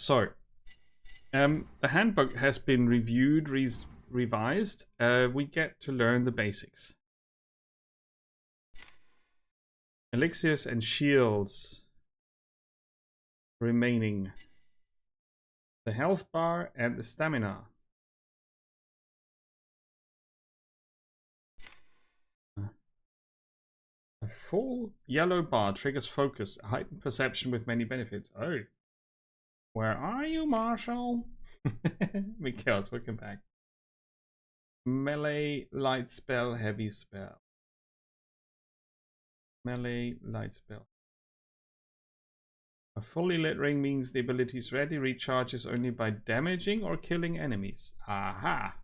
So, the handbook has been reviewed, revised. We get to learn the basics. Elixirs and shields remaining. The health bar and the stamina. A full yellow bar triggers focus, a heightened perception with many benefits. Oh. Where are you, Marshall? Mikhails, welcome back. Melee, light spell, heavy spell. Melee, light spell. A fully lit ring means the ability's ready recharges only by damaging or killing enemies. Aha!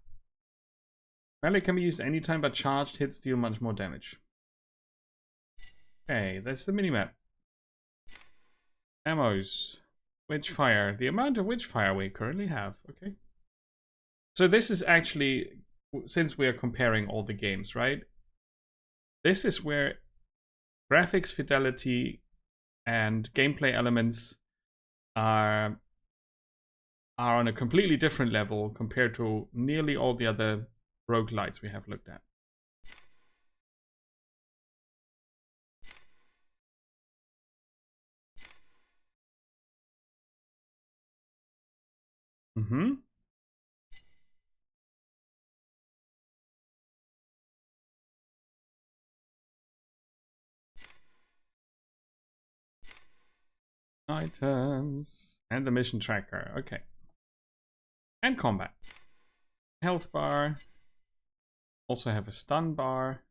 Melee can be used anytime, but charged hits deal much more damage. Okay, that's the minimap. Ammos. Witchfire. The amount of Witchfire we currently have. Okay. So this is actually, since we are comparing all the games, right? This is where graphics fidelity and gameplay elements are on a completely different level compared to nearly all the other roguelites we have looked at. Items and the mission tracker. Okay. And combat. Health bar. Also have a stun bar.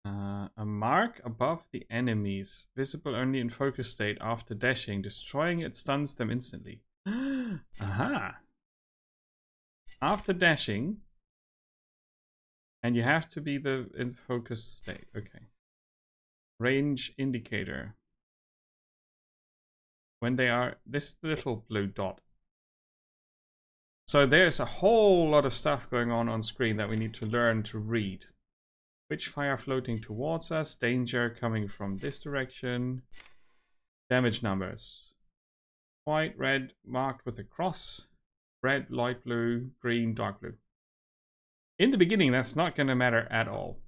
A mark above the enemies, visible only in focus state after dashing. Destroying it stuns them instantly. Aha! After dashing, and you have to be in focus state. Okay. Range indicator. When they are this little blue dot. So there's a whole lot of stuff going on screen that we need to learn to read. Witchfire floating towards us, danger coming from this direction. Damage numbers. White, red, marked with a cross. Red, light blue, green, dark blue. In the beginning, that's not going to matter at all.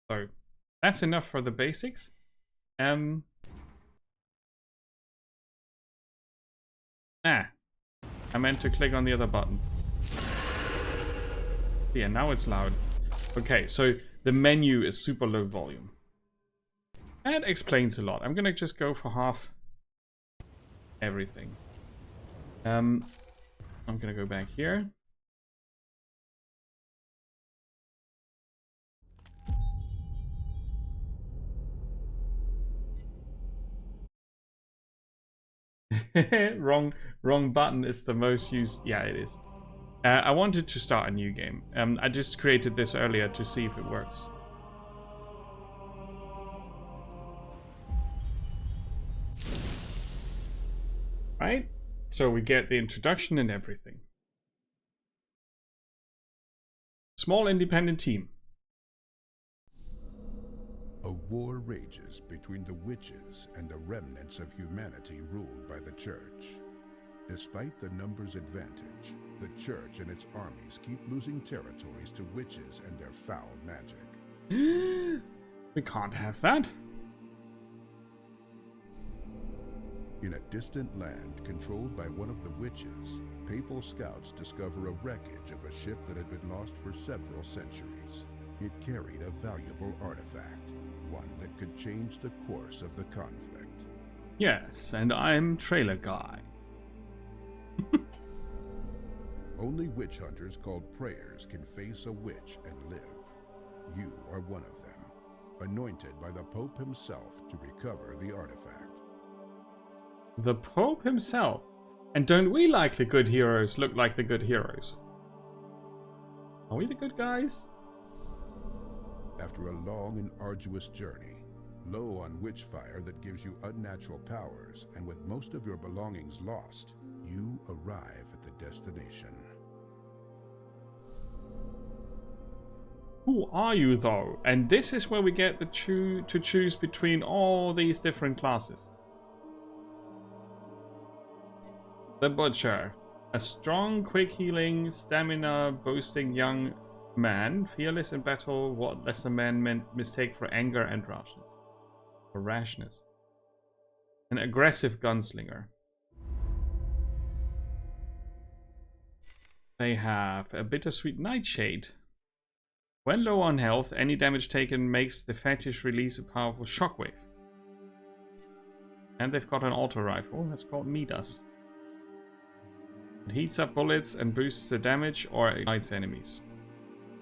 So that's enough for the basics. I meant to click on the other button. Yeah, now it's loud. Okay, so the menu is super low volume. That explains a lot. I'm gonna just go for half everything. I'm gonna go back here. wrong button is the most used. Yeah, it is. I wanted to start a new game. I just created this earlier to see if it works. Right? So we get the introduction and everything. Small independent team. A war rages between the witches and the remnants of humanity ruled by the church. Despite the numbers advantage, the church and its armies keep losing territories to witches and their foul magic. We can't have that. In a distant land controlled by one of the witches, papal scouts discover a wreckage of a ship that had been lost for several centuries. It carried a valuable artifact, one that could change the course of the conflict. Yes, and I'm trailer guy. Only witch hunters called prayers can face a witch and live. You are one of them, anointed by the Pope himself to recover the artifact. The Pope himself? And don't we like the good heroes look like the good heroes? Are we the good guys? After a long and arduous journey, low on Witchfire that gives you unnatural powers, and with most of your belongings lost, you arrive at the destination. Who are you, though? And this is where we get to choose between all these different classes. The Butcher. A strong, quick healing, stamina boasting young man, fearless in battle, what lesser men meant mistake for anger and rashness. Or rashness. An aggressive gunslinger. They have a bittersweet nightshade. When low on health, any damage taken makes the fetish release a powerful shockwave. And they've got an auto rifle that's called Midas. It heats up bullets and boosts the damage or ignites enemies.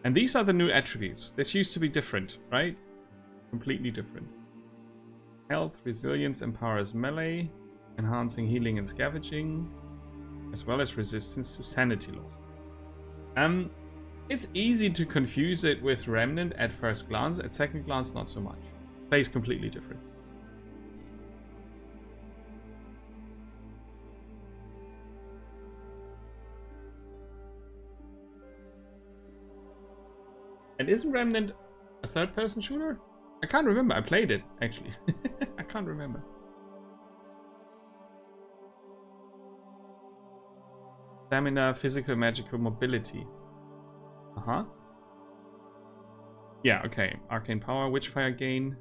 And these are the new attributes. This used to be different, right? Completely different. Health, resilience empowers melee, enhancing healing and scavenging, as well as resistance to sanity loss. It's easy to confuse it with Remnant at first glance. At second glance, not so much. Plays completely different. And isn't Remnant a third-person shooter? I can't remember. I played it, actually. I can't remember. Stamina, physical, magical, mobility. Uh-huh. Yeah, okay. Arcane power, Witchfire gain.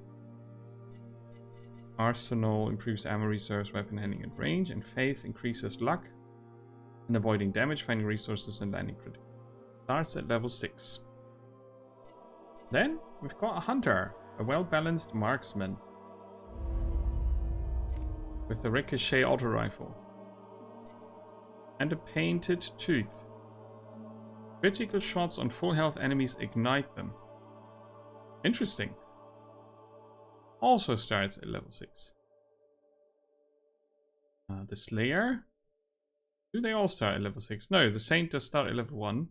Arsenal improves ammo reserves, weapon handling and range. And faith increases luck in avoiding damage, finding resources, and landing critical. Starts at level 6. Then we've got a hunter, a well-balanced marksman with a ricochet auto rifle and a painted tooth. Critical shots on full health enemies ignite them. Interesting. Also starts at level 6. The Slayer. Do they all start at level 6? No, the Saint does start at level 1.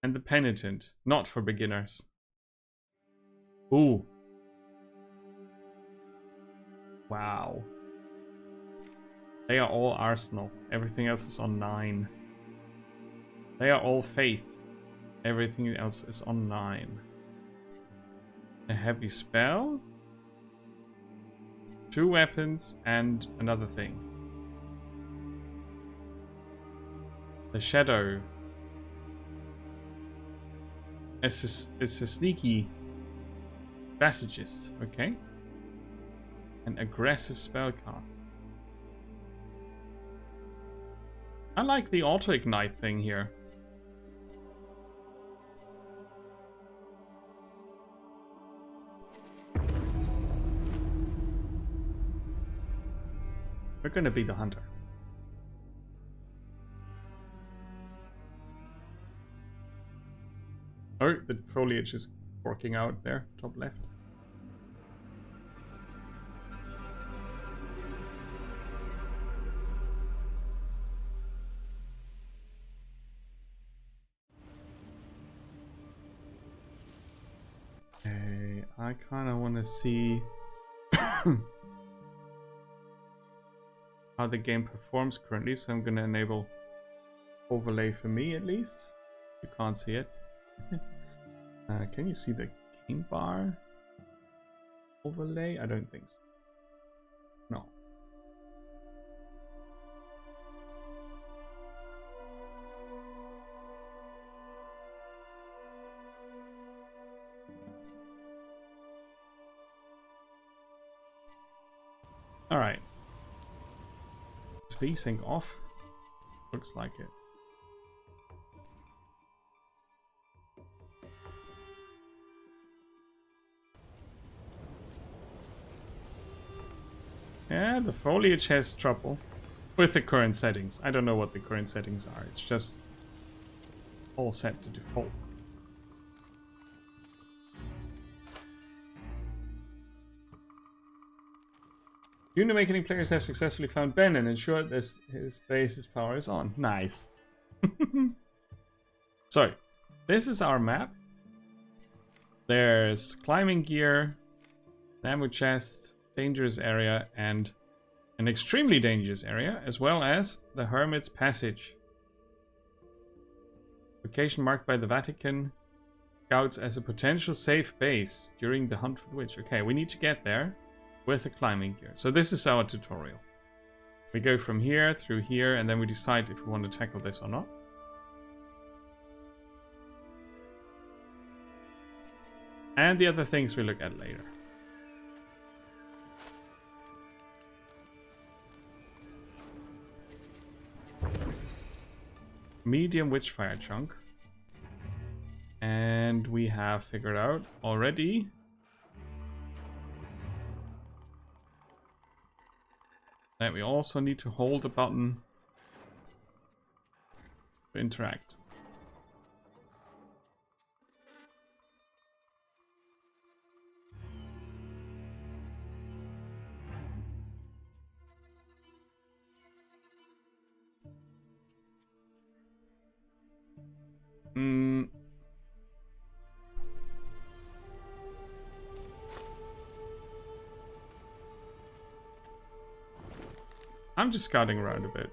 And the Penitent, not for beginners. Ooh. Wow. They are all Arsenal. Everything else is on 9. They are all Faith. Everything else is on 9. A heavy spell. 2 weapons and another thing. The Shadow. It's a sneaky strategist, okay? An aggressive spellcaster. I like the auto-ignite thing here. We're gonna be the hunter. Oh, the foliage is forking out there, top left. Okay, I kind of want to see how the game performs currently, so I'm going to enable overlay for me at least. You can't see it. Can you see the game bar overlay? I don't think so. No. All right. Is VSync off? Looks like it. Yeah, the foliage has trouble with the current settings. I don't know what the current settings are. It's just all set to default. Junior Awakening players have successfully found Ben and ensured that his base's power is on. Nice. So, this is our map. There's climbing gear, an ammo chest, dangerous area, and an extremely dangerous area, as well as the Hermit's Passage. Location marked by the Vatican. Scouts as a potential safe base during the hunt for the witch. Okay, we need to get there with the climbing gear. So this is our tutorial. We go from here through here, and then we decide if we want to tackle this or not. And the other things we look at later. Medium Witchfire chunk. And we have figured out already that we also need to hold the button to interact. I'm just scouting around a bit.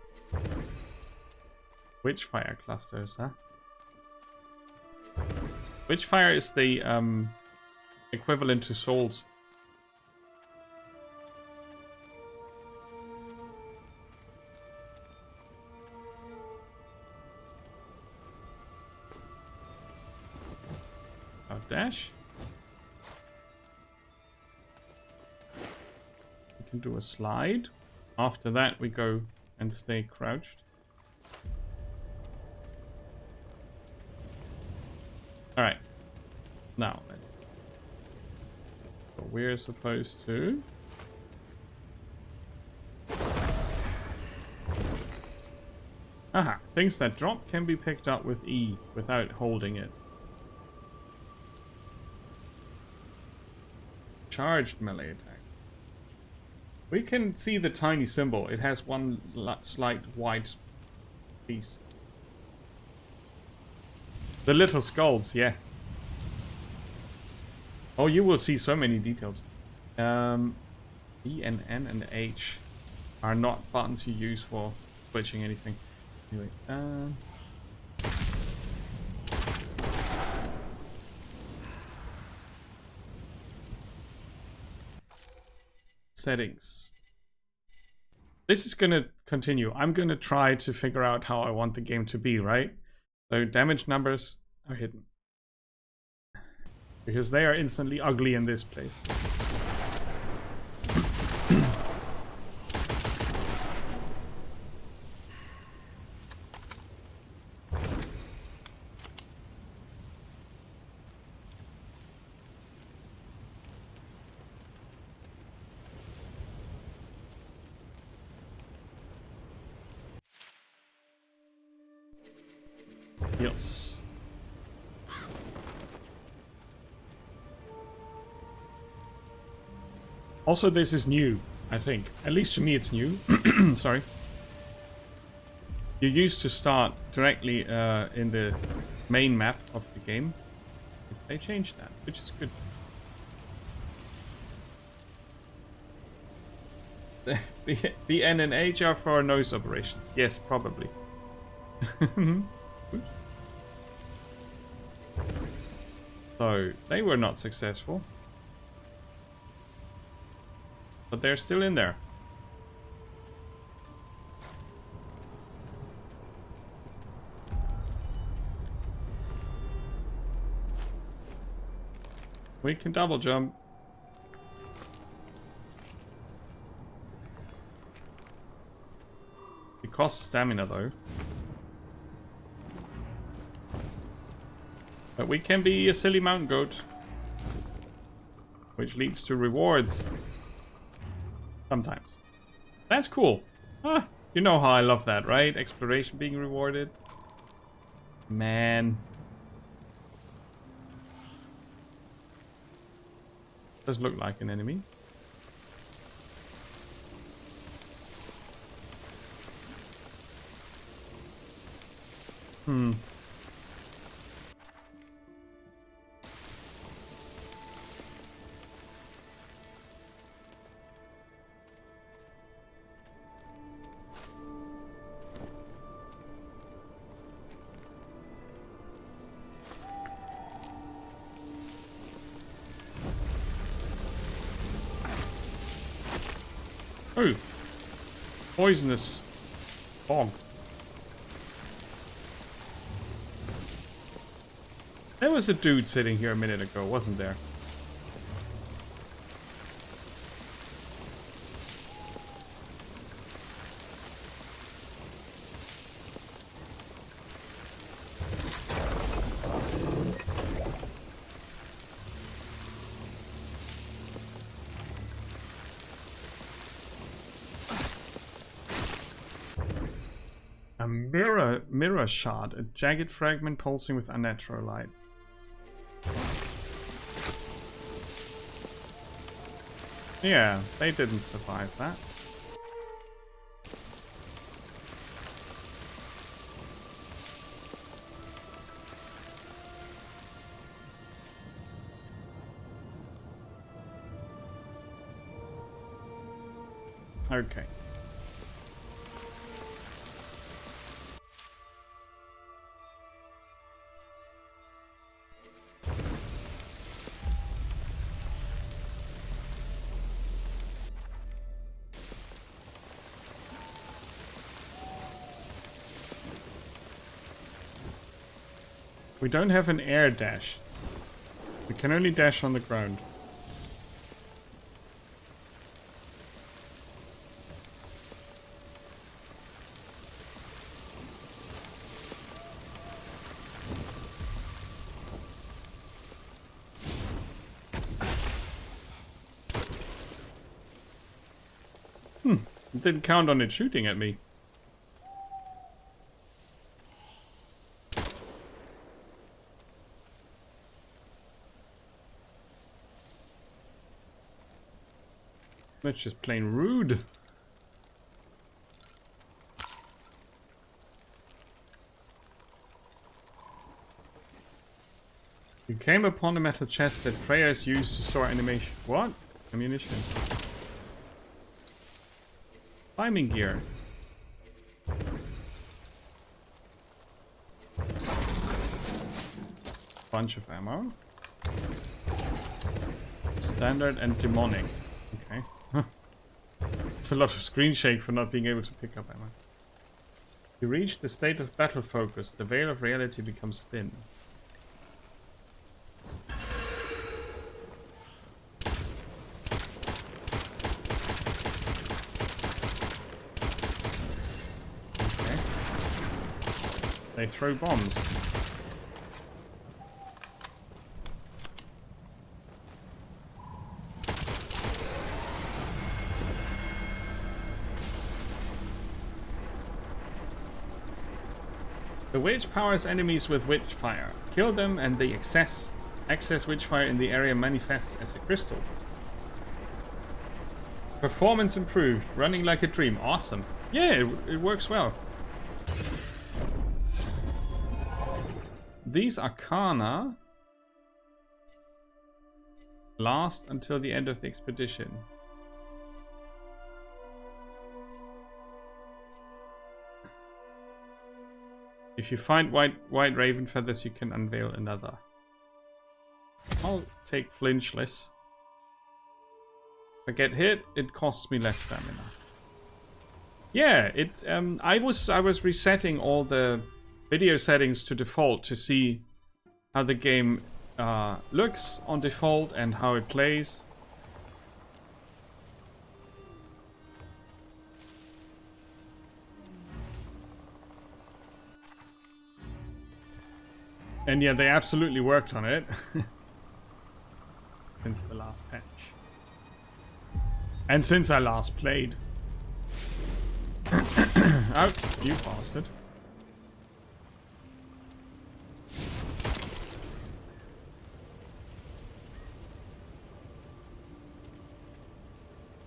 Witchfire clusters, huh? Witchfire is the equivalent to souls. Dash. We can do a slide. After that, we go and stay crouched. Alright. Now, let's see. So we're supposed to... Aha! Things that drop can be picked up with E without holding it. Charged melee attack. We can see the tiny symbol. It has one slight white piece. The little skulls, yeah. Oh, you will see so many details. E and N and H are not buttons you use for switching anything. Anyway, settings. This is going to continue. I'm going to try to figure out how I want the game to be, right? So damage numbers are hidden. Because they are instantly ugly in this place. Yes. Also, this is new, I think. At least to me it's new. Sorry. You used to start directly in the main map of the game. They changed that, which is good. The N and H are for noise operations. Yes, probably. So, they were not successful. But they're still in there. We can double jump. It costs stamina though. But we can be a silly mountain goat. Which leads to rewards. Sometimes. That's cool. Ah, you know how I love that, right? Exploration being rewarded. Man. Does look like an enemy. Oh. poisonous fog. There was a dude sitting here a minute ago, wasn't there? A mirror shard, a jagged fragment pulsing with unnatural light. Yeah, they didn't survive that. Okay. We don't have an air dash. We can only dash on the ground. It didn't count on it shooting at me. That's just plain rude. You came upon a metal chest that prayers use to store animation. What? Ammunition. Climbing gear. Bunch of ammo. Standard and demonic. Okay. It's a lot of screen shake for not being able to pick up ammo. You reach the state of battle focus. The veil of reality becomes thin. Okay. They throw bombs. The witch powers enemies with Witchfire. Kill them and the excess Witchfire in the area manifests as a crystal. Performance improved. Running like a dream. Awesome. Yeah, it works well. These arcana last until the end of the expedition. If you find white raven feathers, you can unveil another. I'll take flinchless. If I get hit, it costs me less stamina. Yeah, it. I was resetting all the video settings to default to see how the game looks on default and how it plays. And yeah, they absolutely worked on it since the last patch. And since I last played. Oh, you bastard.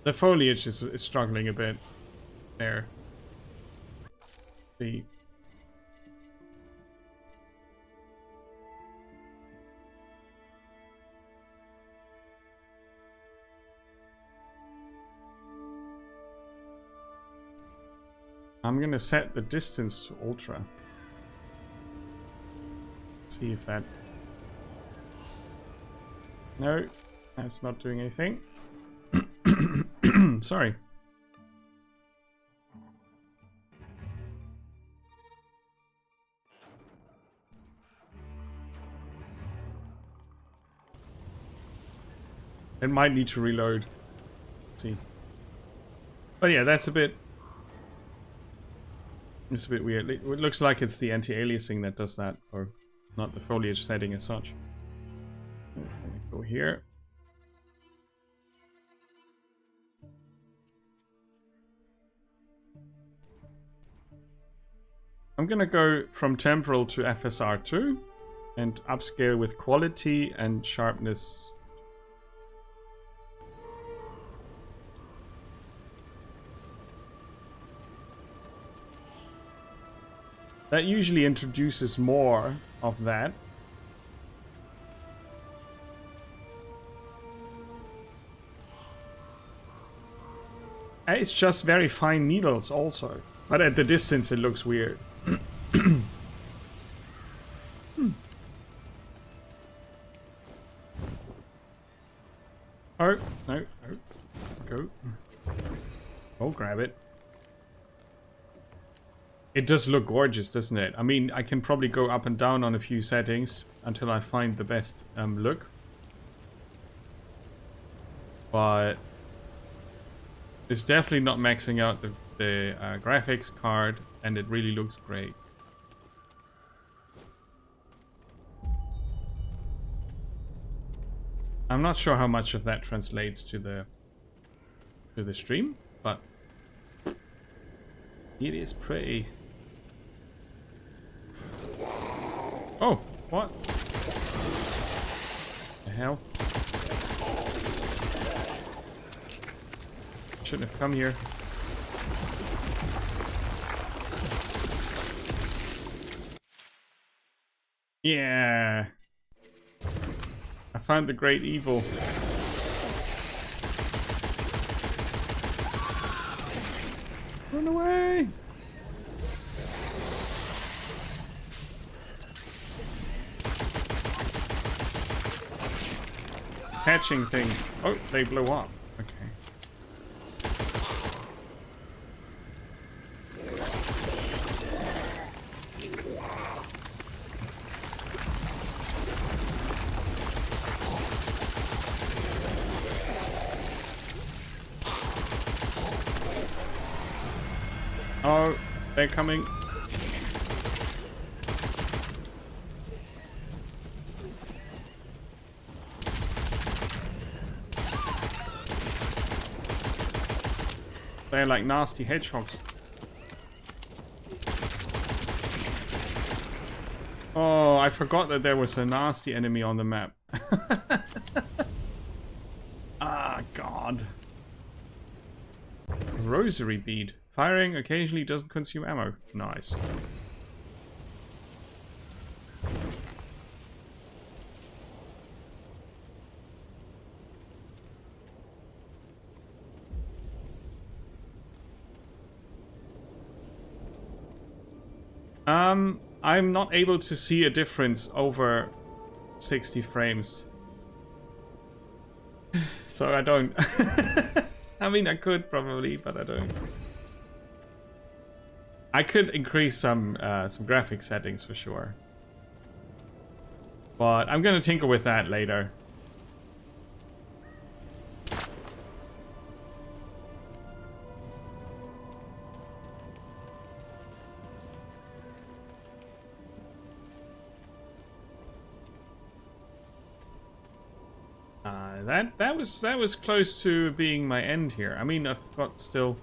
The foliage is struggling a bit there. See. I'm gonna set the distance to ultra. See if that... No, that's not doing anything. Sorry. It might need to reload. See. But yeah, that's a bit... It's a bit weird. It looks like it's the anti-aliasing that does that, or not the foliage setting as such. Let me go here. I'm gonna go from temporal to FSR2 and upscale with quality and sharpness. That usually introduces more of that. It's just very fine needles also. But at the distance it looks weird. Oh, no, no. Go. Oh, grab it. It does look gorgeous, doesn't it? I mean, I can probably go up and down on a few settings until I find the best look. But it's definitely not maxing out the graphics card, and it really looks great. I'm not sure how much of that translates to the stream, but it is pretty. Oh, what? The hell? Shouldn't have come here. Yeah. I found the great evil. Run away! Attaching things. Oh, they blew up. Okay. Oh, they're coming. They're like nasty hedgehogs. Oh, I forgot that there was a nasty enemy on the map. Ah, God. Rosary bead. Firing occasionally doesn't consume ammo. Nice. I'm not able to see a difference over 60 frames. So I don't. I mean, I could probably, but I don't. I could increase some graphic settings for sure. But I'm gonna tinker with that later. That was close to being my end here. I mean, I've got still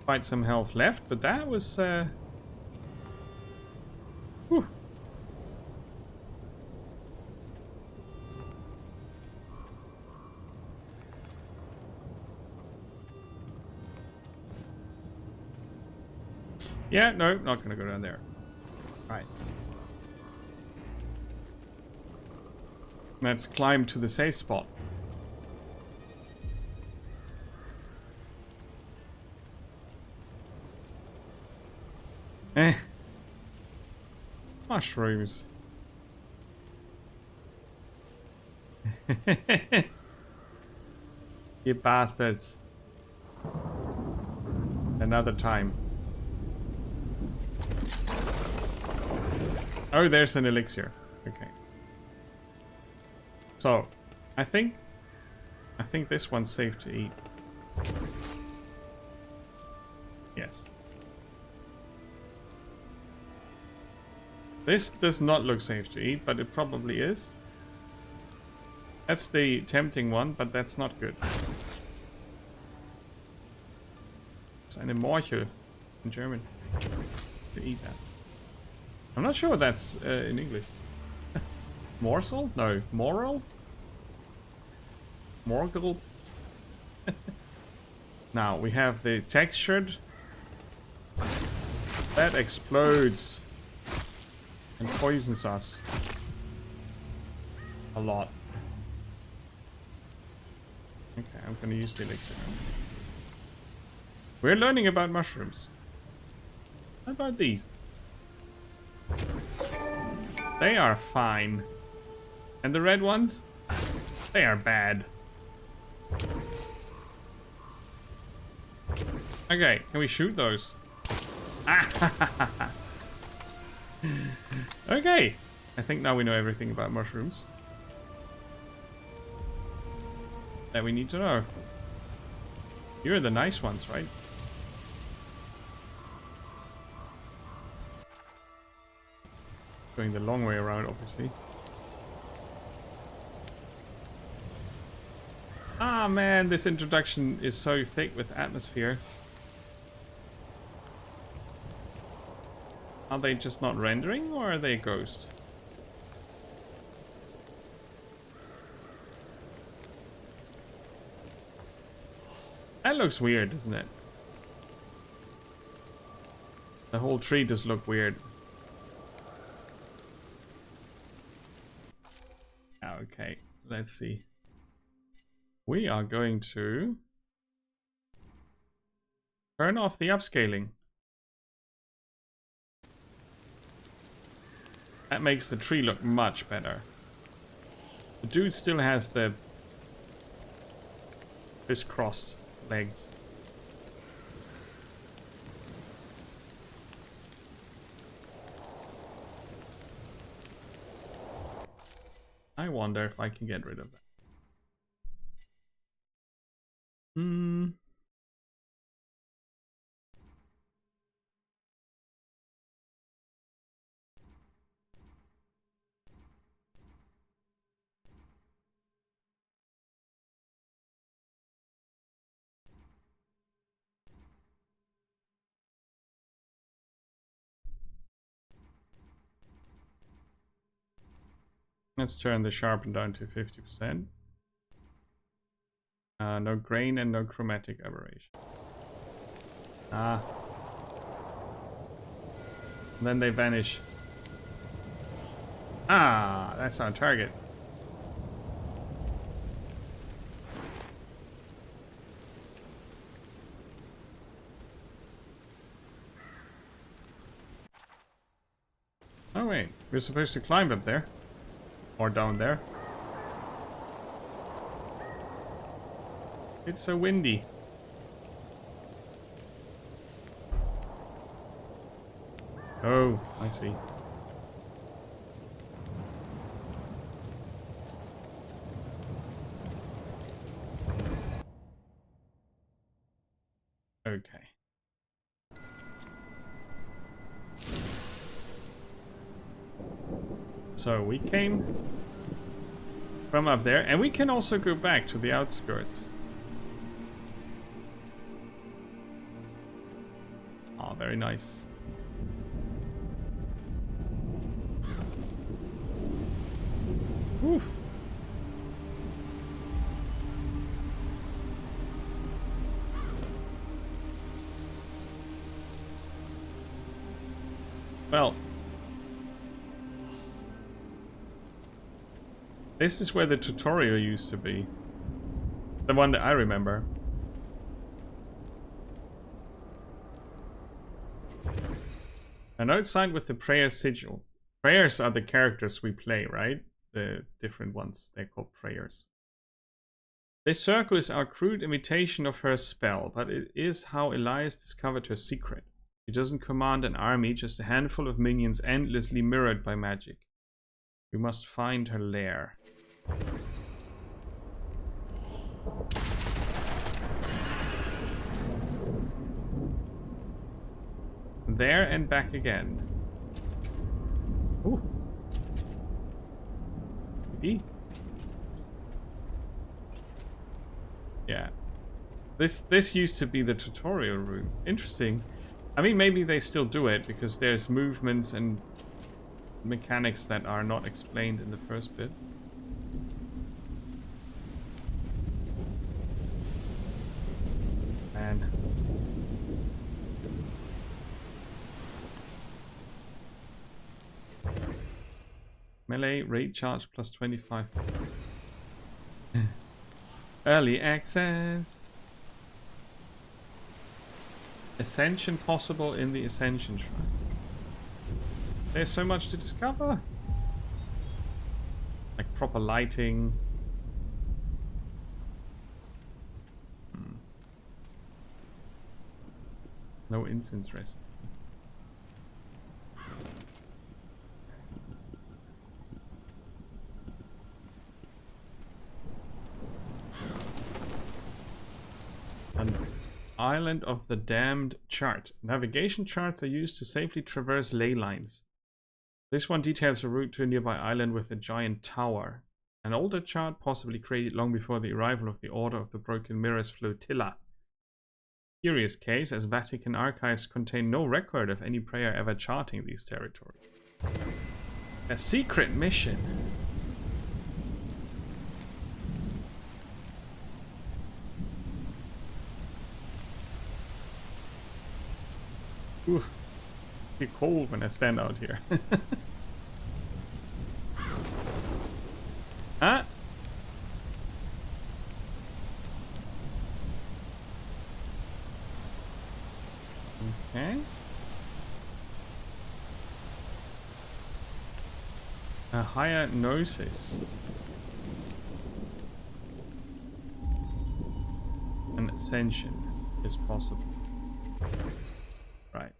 quite some health left, but that was whew. Yeah, no, not gonna go down there. All right. Let's climb to the safe spot. Mushrooms. You bastards. Another time. Oh, there's an elixir. Okay. So, I think I think this one's safe to eat. Yes. This does not look safe to eat, but it probably is. That's the tempting one, but that's not good. It's eine Morche in German. To eat that. I'm not sure what that's in English. Morsel? No. Moral? Morgels? Now we have the textured. That explodes. And poisons us. A lot. Okay, I'm gonna use the elixir. We're learning about mushrooms. How about these? They are fine. And the red ones? They are bad. Okay, can we shoot those? Okay. I think now we know everything about mushrooms that we need to know. You're the nice ones, right? Going the long way around, obviously. Ah, man, this introduction is so thick with atmosphere. Are they just not rendering, or are they a ghost? That looks weird, doesn't it? The whole tree does look weird. Okay, let's see. We are going to turn off the upscaling. That makes the tree look much better. The dude still has the crisscrossed legs. I wonder if I can get rid of that. Let's turn the sharpen down to 50%. No grain and no chromatic aberration. Ah. And then they vanish. Ah, that's our target. Oh wait, we're supposed to climb up there. Or down there. It's so windy. Oh, I see. Okay. So we came from up there, and we can also go back to the outskirts. Oh, very nice. Oof. Well, this is where the tutorial used to be. The one that I remember. I know it's signed with the prayer sigil. Prayers are the characters we play, right? The different ones. They're called prayers. This circle is our crude imitation of her spell, but it is how Elias discovered her secret. She doesn't command an army, just a handful of minions endlessly mirrored by magic. We must find her lair. There and back again. Ooh. Maybe. Yeah. This used to be the tutorial room. Interesting. I mean, maybe they still do it because there's movements and mechanics that are not explained in the first bit. And melee rate charge plus 25%. Early access. Ascension possible in the Ascension Shrine. There's so much to discover. Like proper lighting. No incense recipe. An Island of the Damned chart. Navigation charts are used to safely traverse ley lines. This one details a route to a nearby island with a giant tower. An older chart, possibly created long before the arrival of the Order of the Broken Mirrors flotilla. Curious case, as Vatican archives contain no record of any prayer ever charting these territories. A secret mission. Ooh, it's cold when I stand out here. Huh? Okay. A higher gnosis. An ascension is possible. Right.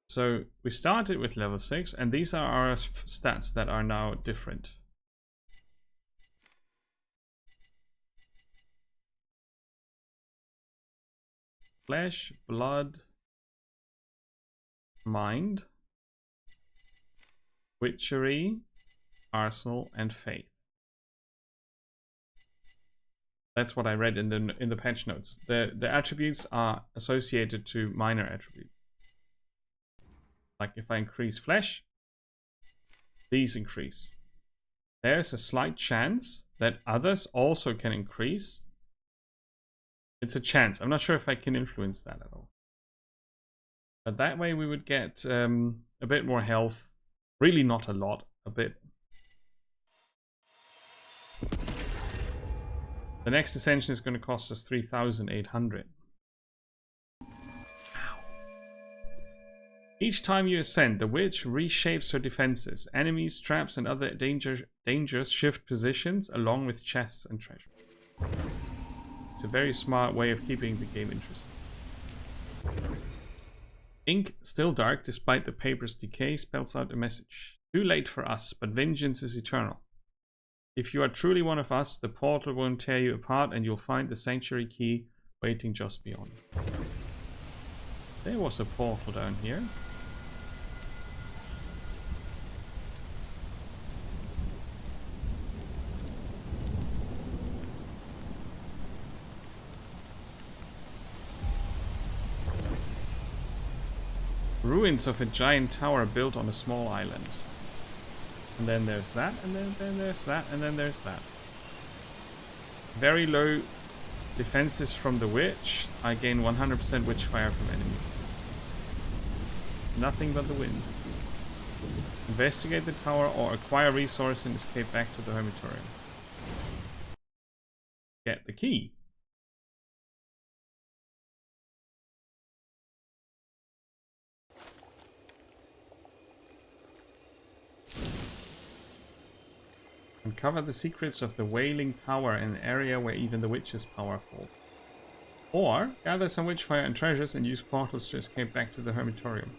So we started with level 6, and these are our stats that are now different. Flesh, blood, mind, witchery, arsenal, and faith. That's what I read in the patch notes. The attributes are associated to minor attributes. Like if I increase flesh, these increase. There's a slight chance that others also can increase. It's a chance. I'm not sure if I can influence that at all. But that way we would get a bit more health. Really not a lot, a bit. The next ascension is going to cost us 3,800. Each time you ascend, the witch reshapes her defenses. Enemies, traps, and other dangers shift positions along with chests and treasure. It's a very smart way of keeping the game interesting. Ink, still dark despite the paper's decay, spells out a message. Too late for us, but vengeance is eternal. If you are truly one of us, the portal won't tear you apart and you'll find the sanctuary key waiting just beyond. There was a portal down here. Ruins of a giant tower built on a small island. And then there's that, and then there's that, and then there's that. Very low defenses from the witch. I gain 100% Witchfire from enemies. It's nothing but the wind. Investigate the tower or acquire resource and escape back to the Hermitorium. Get the key. Uncover the secrets of the Wailing Tower, an area where even the witch is powerful. Or gather some Witchfire and treasures and use portals to escape back to the Hermitorium.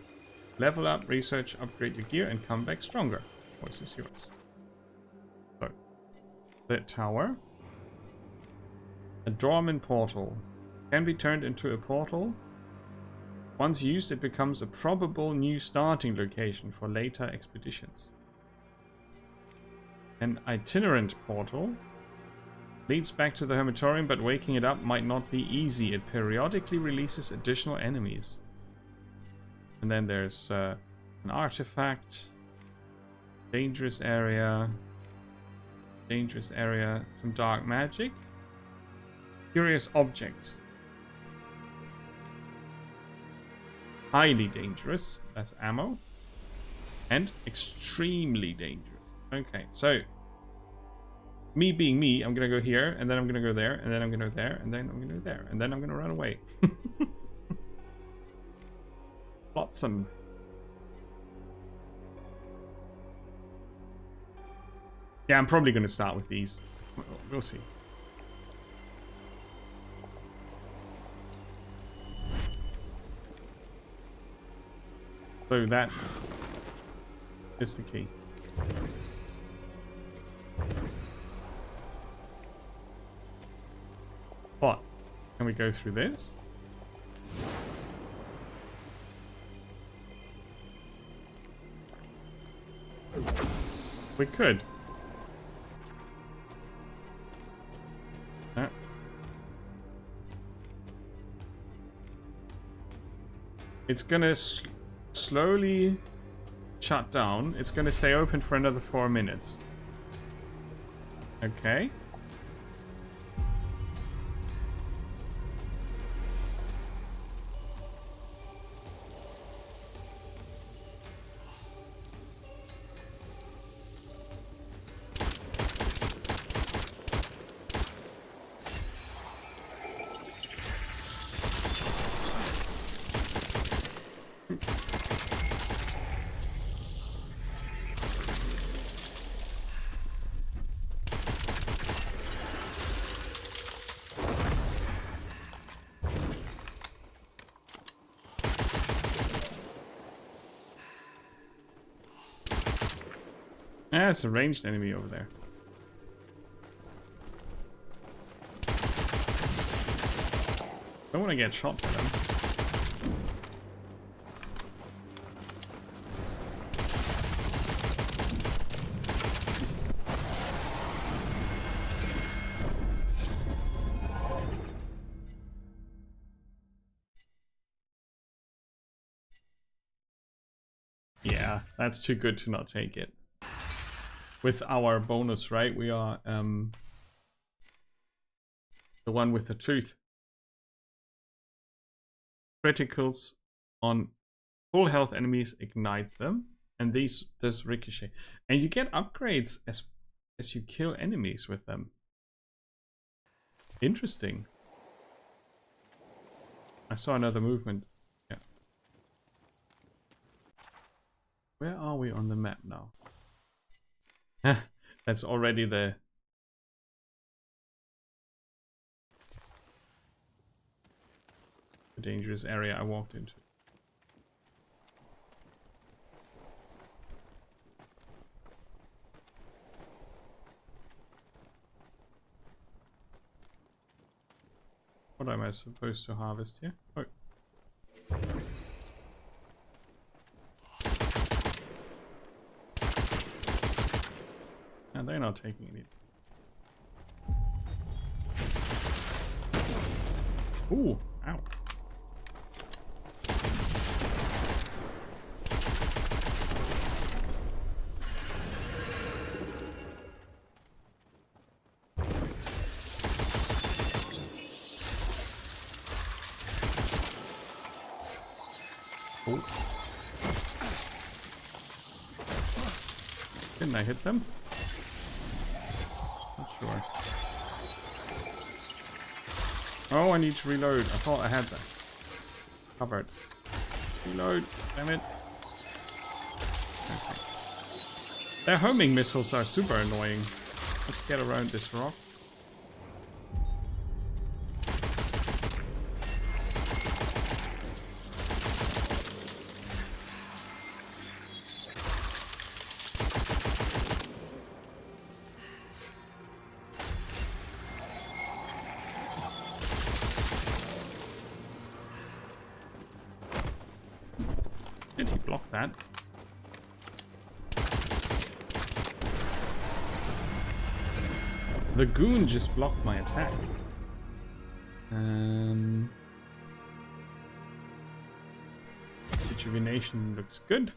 Level up, research, upgrade your gear, and come back stronger. Choice is yours. So, the tower. A dormant portal. Can be turned into a portal. Once used, it becomes a probable new starting location for later expeditions. An itinerant portal leads back to the Hermitorium, but waking it up might not be easy. It periodically releases additional enemies. And then there's an artifact. Dangerous area. Dangerous area. Some dark magic. Curious object. Highly dangerous. That's ammo. And extremely dangerous. Okay, so me being me, I'm gonna go here, and then I'm gonna go there, and then I'm gonna go there, and then I'm gonna go there, and then I'm gonna run away. Flotsam. Yeah, I'm probably gonna start with these. We'll see. So that is the key. But can we go through this? We could. It's gonna slowly shut down. It's gonna stay open for another 4 minutes. Okay. Ah, it's a ranged enemy over there. Don't want to get shot by them. Yeah, that's too good to not take it. With our bonus, right? We are the one with the truth. Criticals on full health enemies ignite them, and these does ricochet. And you get upgrades as you kill enemies with them. Interesting. I saw another movement. Yeah. Where are we on the map now? That's already the dangerous area I walked into. What am I supposed to harvest here? Oh. And they're not taking any. Ooh, ow. Oh. Didn't I hit them? Not sure. Oh, I need to reload. I thought I had that covered. Reload, damn it. Okay. Their homing missiles are super annoying. Let's get around this rock. Did he block that? The goon just blocked my attack. Rejuvenation looks good.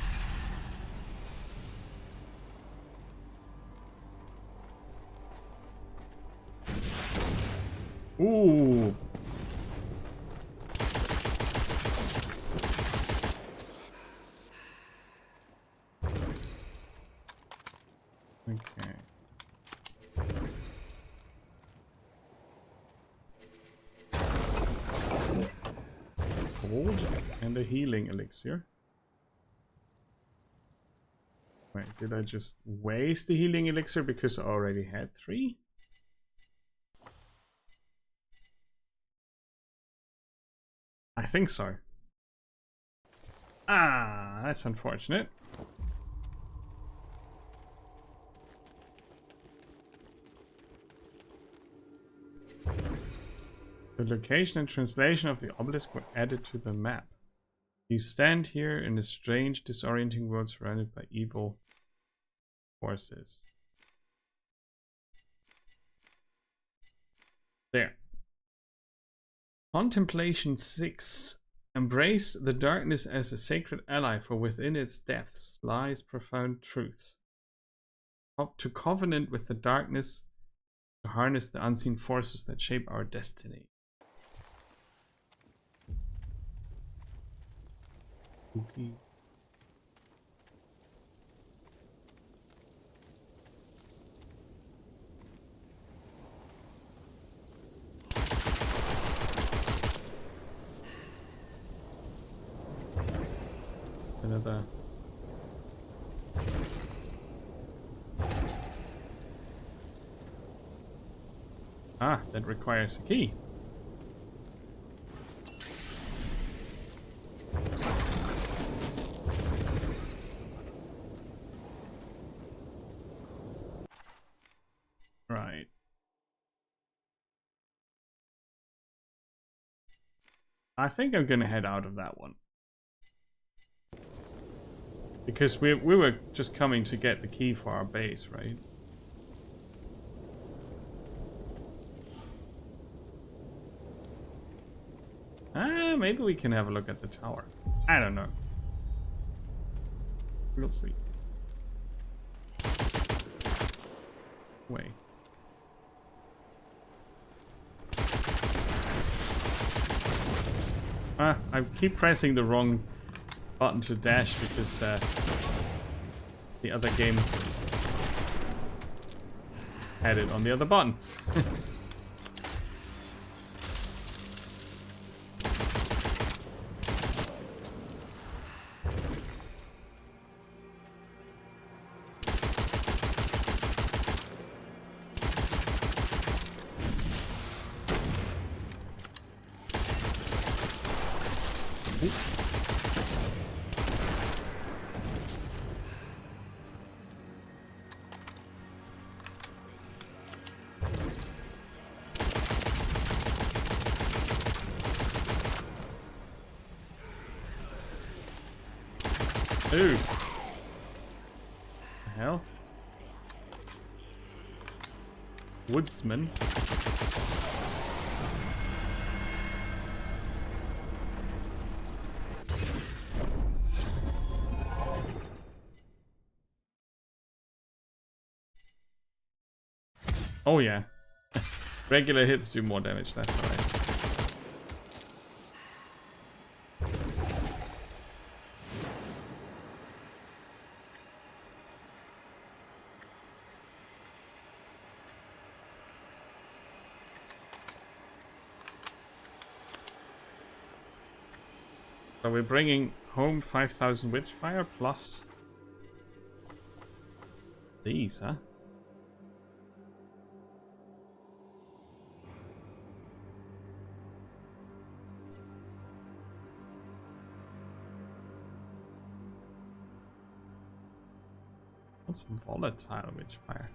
Ooh. Okay. Gold and a healing elixir. Wait, did I just waste the healing elixir because I already had 3? I think so. Ah, that's unfortunate. The location and translation of the obelisk were added to the map. You stand here in a strange, disorienting world surrounded by evil forces. There. Contemplation 6. Embrace the darkness as a sacred ally, for within its depths lies profound truth. To covenant with the darkness, to harness the unseen forces that shape our destiny. Spooky. Another. Ah, that requires a key. Right. I think I'm gonna head out of that one. Because we were just coming to get the key for our base, right? Ah, maybe we can have a look at the tower. I don't know. We'll see. Wait. Ah, I keep pressing the wrong button to dash because the other game had it on the other button. Ooh. The hell? Woodsman. Oh yeah. Regular hits do more damage, that's alright. So we're bringing home 5,000 Witchfire plus these, huh? What's volatile Witchfire?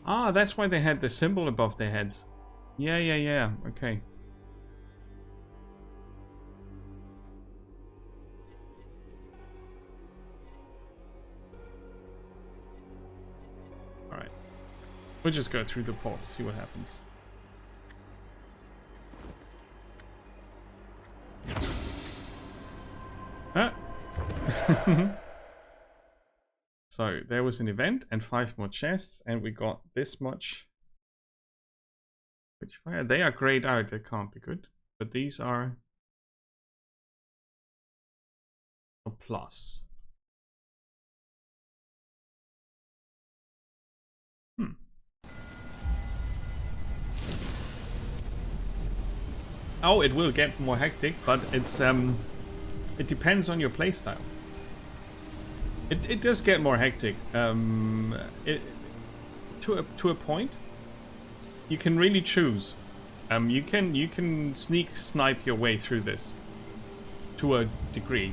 Ah, that's why they had the symbol above their heads. Yeah. Okay. Alright. We'll just go through the port, see what happens. Ah. So there was an event and 5 more chests, and we got this much. Witchfire. They are grayed out, they can't be good. But these are a plus. Oh, it will get more hectic, but it's it depends on your playstyle. It does get more hectic. To a point, you can really choose. You can snipe your way through this to a degree.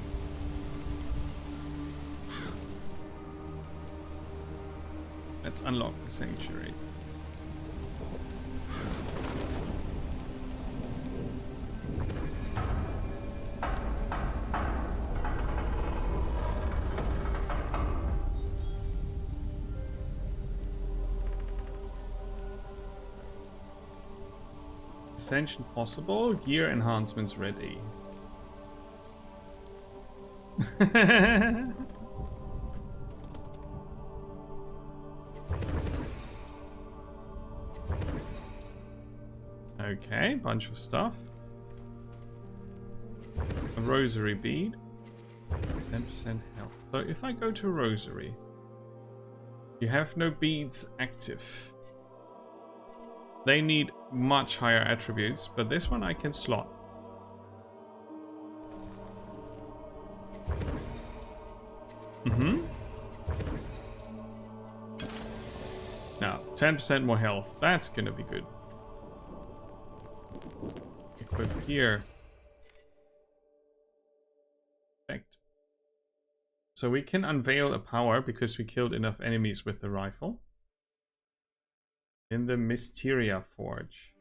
Let's unlock the sanctuary. Ascension possible, gear enhancements ready. Okay, bunch of stuff. A rosary bead. 10% health. So if I go to rosary, you have no beads active. They need much higher attributes, but this one I can slot. Now, 10% more health. That's gonna be good. Equip here. Perfect. So we can unveil a power because we killed enough enemies with the rifle. In the Mysteria Forge.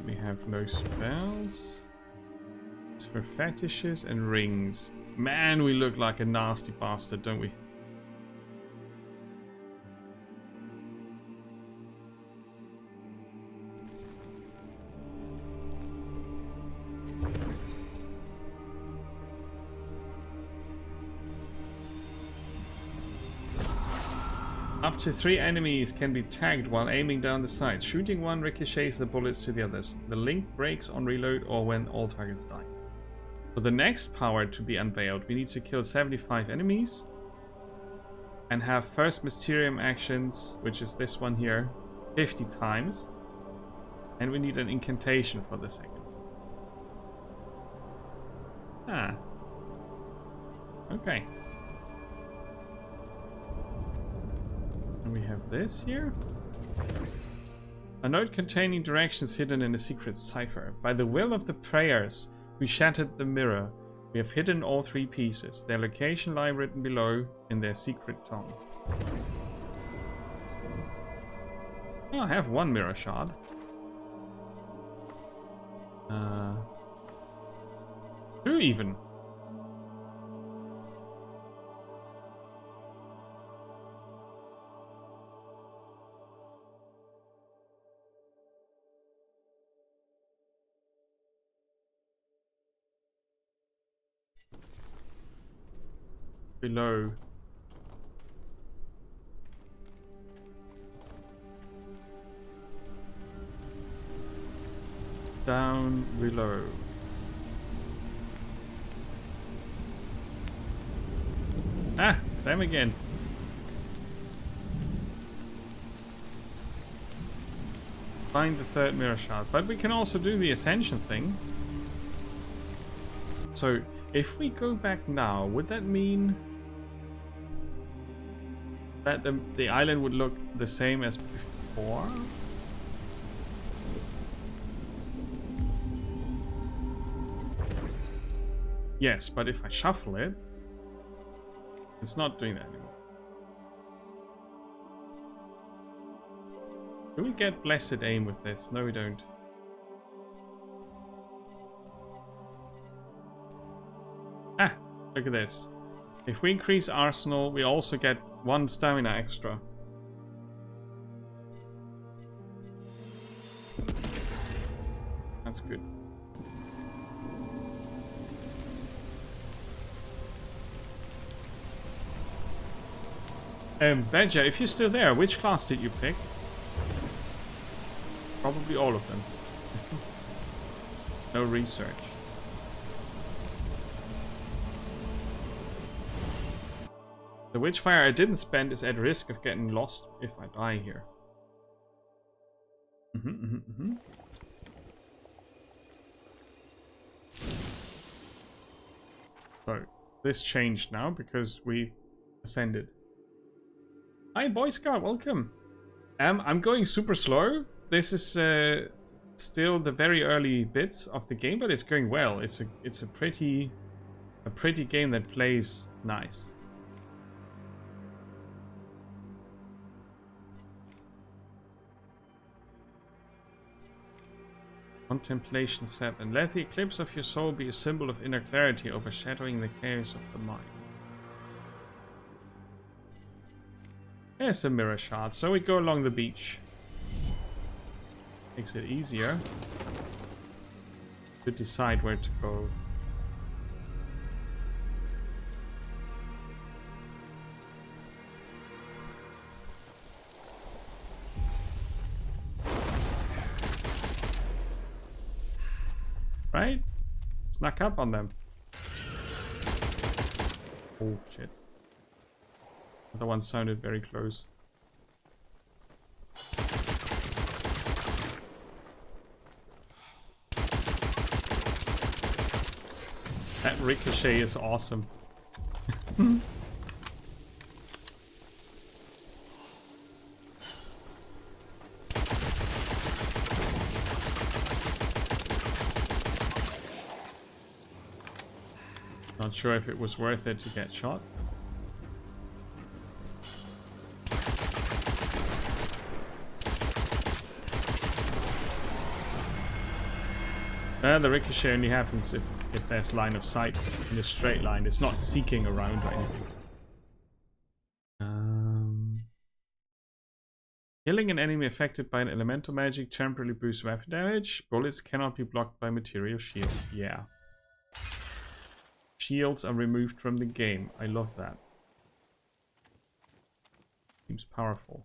We have no spells. It's for fetishes and rings. Man, we look like a nasty bastard, don't we? Up to 3 enemies can be tagged while aiming down the sights. Shooting one ricochets the bullets to the others. The link breaks on reload or when all targets die. For the next power to be unveiled, we need to kill 75 enemies and have first Mysterium actions, which is this one here, 50 times. And we need an incantation for the second. Ah. Okay. And we have this here. A note containing directions hidden in a secret cipher. By the will of the prayers, we shattered the mirror. We have hidden all 3 pieces. Their location lie written below in their secret tongue. Oh, I have 1 mirror shard. 2 even. Below. Down below. Ah, them again. Find the 3rd mirror shard. But we can also do the ascension thing. So, if we go back now, would that mean that the island would look the same as before? Yes, but if I shuffle it, It's not doing that anymore. Do we get blessed aim with this? No, we don't. Ah, look at this. If we increase arsenal, we also get 1 stamina extra. That's good. Badger, if you're still there, which class did you pick? Probably all of them. No research. The Witchfire I didn't spend is at risk of getting lost if I die here. So, this changed now because we ascended. Hi, Boy Scout, welcome. I'm going super slow. This is still the very early bits of the game, but it's going well. It's a pretty game that plays nice. Contemplation set, and let the eclipse of your soul be a symbol of inner clarity overshadowing the chaos of the mind. There's a mirror shard, so we go along the beach. Makes it easier to decide where to go. Right? Snuck up on them. Oh shit. The other one sounded very close. That ricochet is awesome. Not sure if it was worth it to get shot. The ricochet only happens if there's line of sight in a straight line. It's not seeking around or anything. Killing an enemy affected by an elemental magic temporarily boosts weapon damage. Bullets cannot be blocked by material shield. Yeah. Shields are removed from the game. I love that. Seems powerful.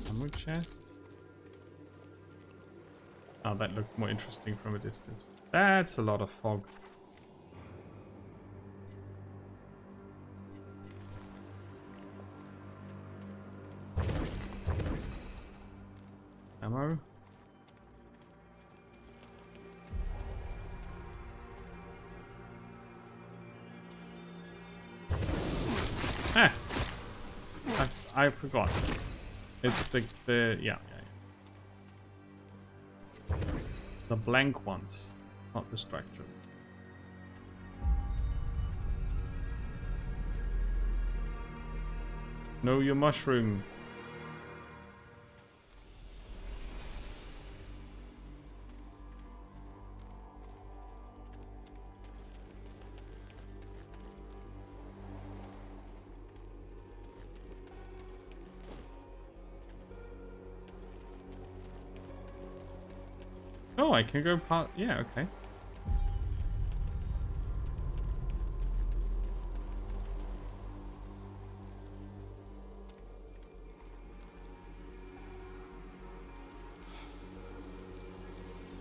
Ammo chest. Oh, that looked more interesting from a distance. That's a lot of fog. Ammo. Ah! I forgot. It's yeah. The blank ones, not the structure. Know your mushroom. Oh, I can go past. Yeah, okay.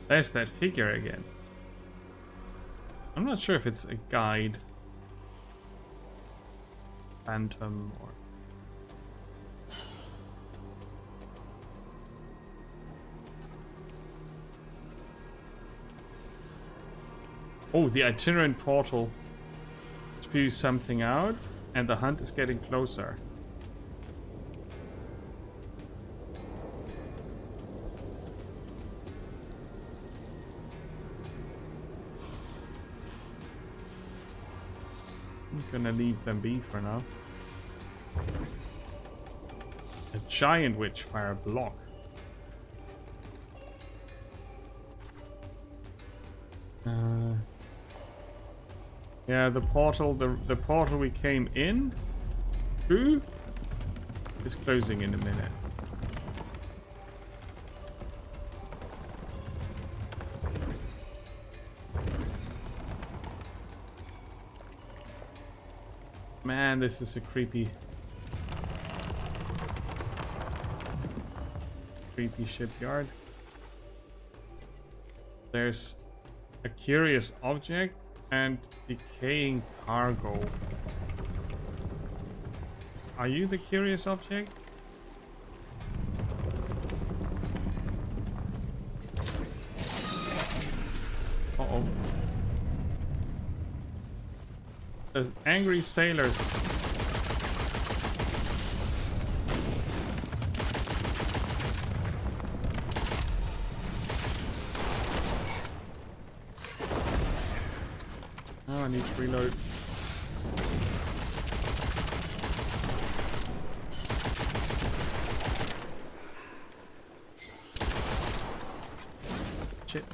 There's that figure again. I'm not sure if it's a guide, phantom, or... Oh, the itinerant portal spews something out, and the hunt is getting closer. I'm gonna leave them be for now. A giant Witchfire block. Yeah, the portal we came in through is closing in a minute. Man, this is a creepy shipyard. There's a curious object and decaying cargo. Are you the curious object? Uh-oh. The angry sailors. Oh, I need to reload. Shit.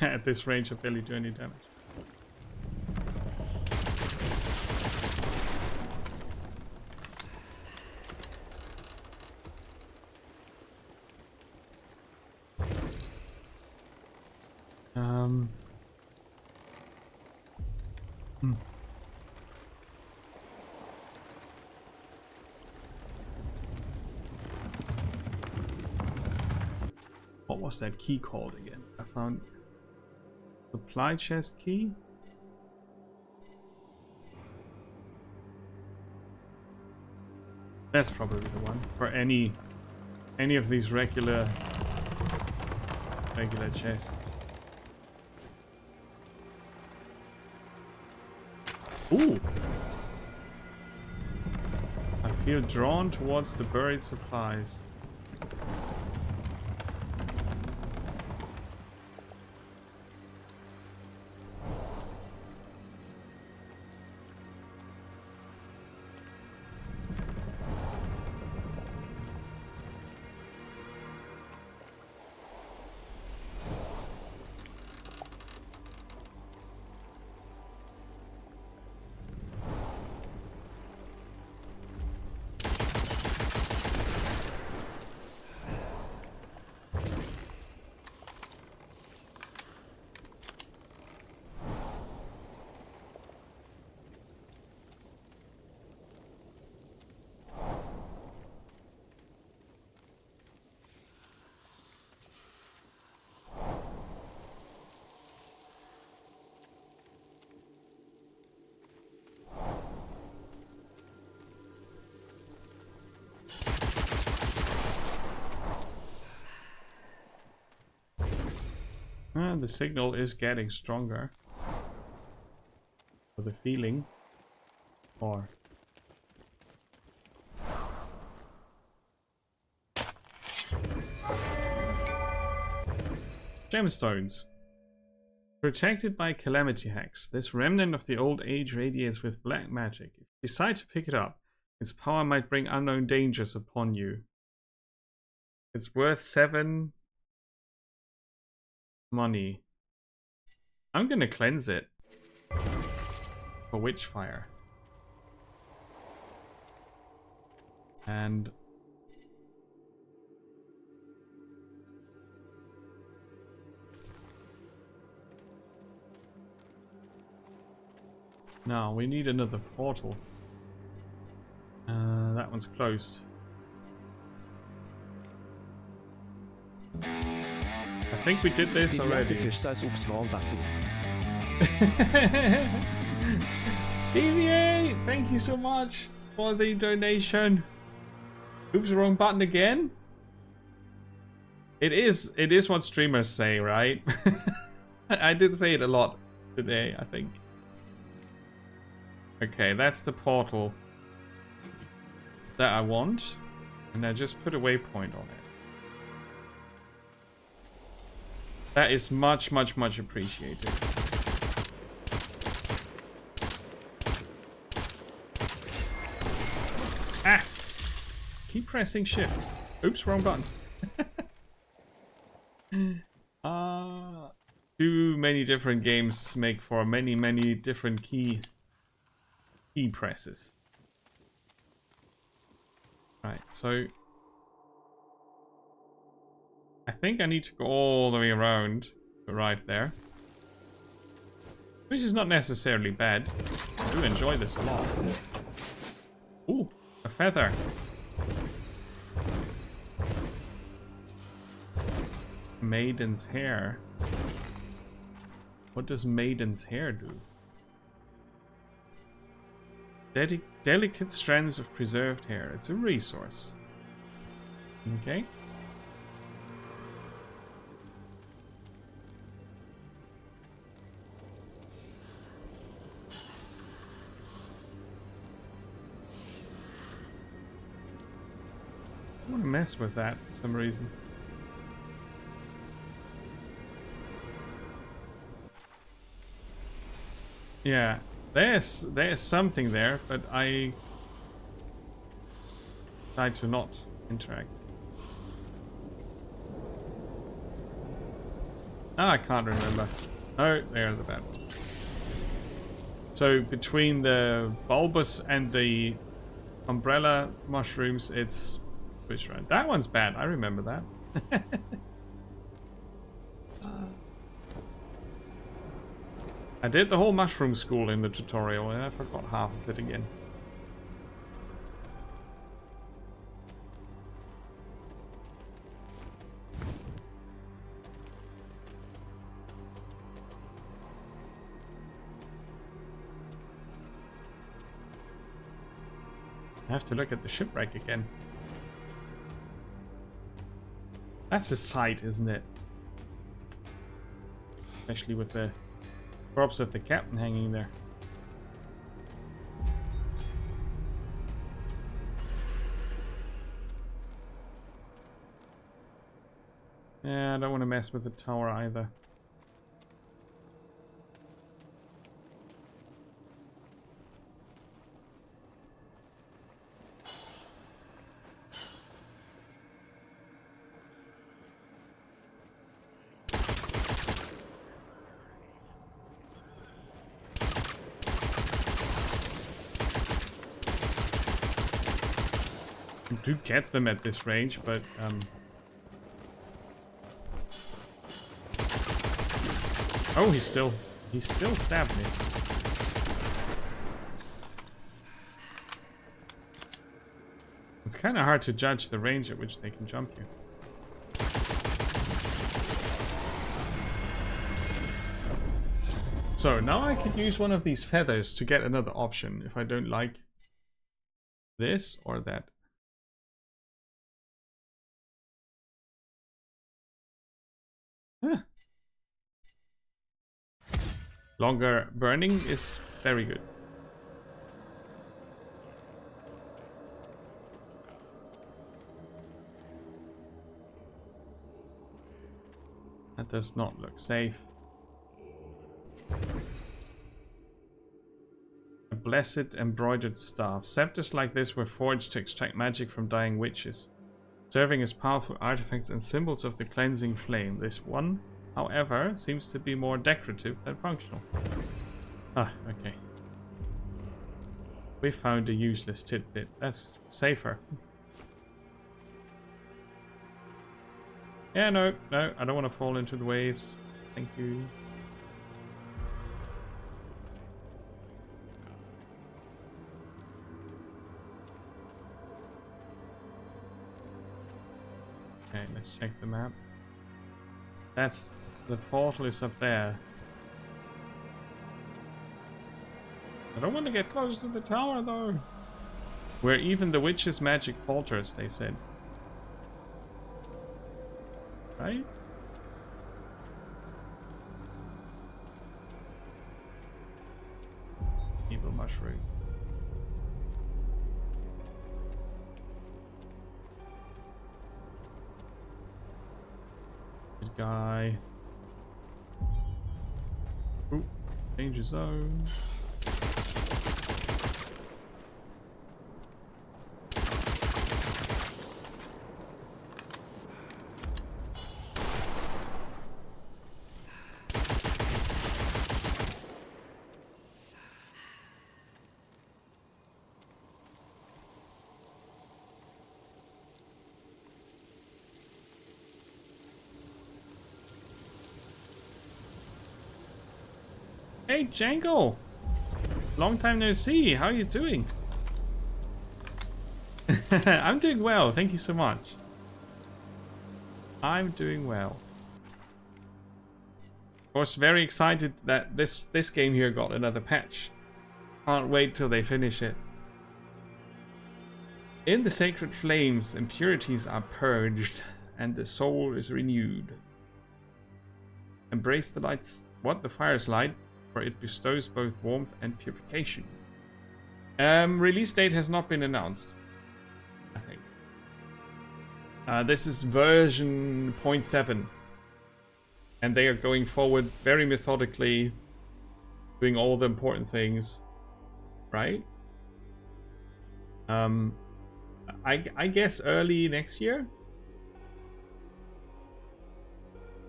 At this range, I barely do any damage. What was that key called again? I found supply chest key. That's probably the one for any of these regular chests. Ooh! I feel drawn towards the buried supplies. The signal is getting stronger. For the feeling. Or gemstones. Protected by calamity hacks, this remnant of the old age radiates with black magic. If you decide to pick it up, its power might bring unknown dangers upon you. It's worth 7 money. I'm gonna cleanse it for Witchfire. And now we need another portal. That one's closed. I think we did this already. Deviate! Thank you so much for the donation. Oops, wrong button again. It is what streamers say, right? I did say it a lot today, I think. Okay, that's the portal that I want. And I just put a waypoint on it. That is much, much, much appreciated. Ah! Keep pressing shift. Oops, wrong button. Too many different games make for many, many different key presses. Right, so I think I need to go all the way around to arrive there. Which is not necessarily bad. I do enjoy this a lot. Ooh, a feather. Maiden's hair. What does maiden's hair do? Delicate strands of preserved hair. It's a resource. Okay. I want to mess with that for some reason. Yeah, there's something there, but I try to not interact. Ah, I can't remember. Oh, there's the bad one. So between the bulbous and the umbrella mushrooms, it's Witchfire. That one's bad. I remember that. I did the whole mushroom school in the tutorial and I forgot half of it again. I have to look at the shipwreck again. That's a sight, isn't it? Especially with the corpse of the captain hanging there. Yeah, I don't want to mess with the tower either. Do get them at this range, but oh, he still stabbed me. It's kind of hard to judge the range at which they can jump you. So now I could use one of these feathers to get another option if I don't like this or that. Huh. Longer burning is very good. That does not look safe. A blessed embroidered staff. Scepters like this were forged to extract magic from dying witches, serving as powerful artifacts and symbols of the cleansing flame. This one, however, seems to be more decorative than functional. Ah, okay. We found a useless tidbit. That's safer. Yeah, no, I don't want to fall into the waves. Thank you. Okay, let's check the map. That's... the portal is up there. I don't want to get close to the tower, though. Where even the witch's magic falters, they said. Right? Evil mushroom. Good guy. Ooh, danger zone. Hey, Django! Long time no see. How are you doing? I'm doing well. Thank you so much. I'm doing well. Of course, very excited that this game here got another patch. Can't wait till they finish it. In the sacred flames, impurities are purged, and the soul is renewed. Embrace the lights. What? The fire's light, for it bestows both warmth and purification. Release date has not been announced, I think. This is version 0.7. And they are going forward very methodically, doing all the important things, right? I guess early next year?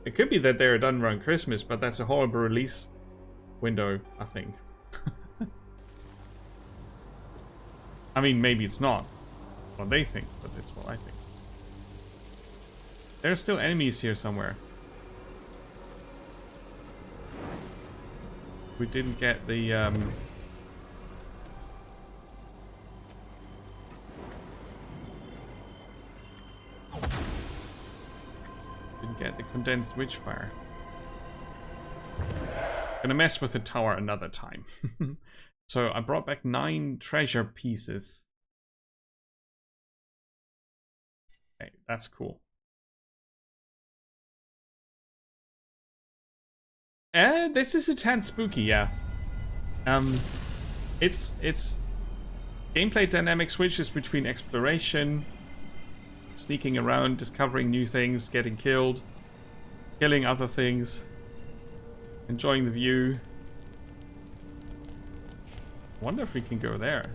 It could be that they're done around Christmas, but that's a horrible release window, I think. I mean, maybe it's not what they think, but it's what I think. There's still enemies here somewhere. We didn't get the condensed Witchfire. Gonna mess with the tower another time. So I brought back 9 treasure pieces. Okay, that's cool. This is a tad spooky, yeah. It's gameplay dynamic switches between exploration, sneaking around, discovering new things, getting killed, killing other things, enjoying the view. Wonder if we can go there.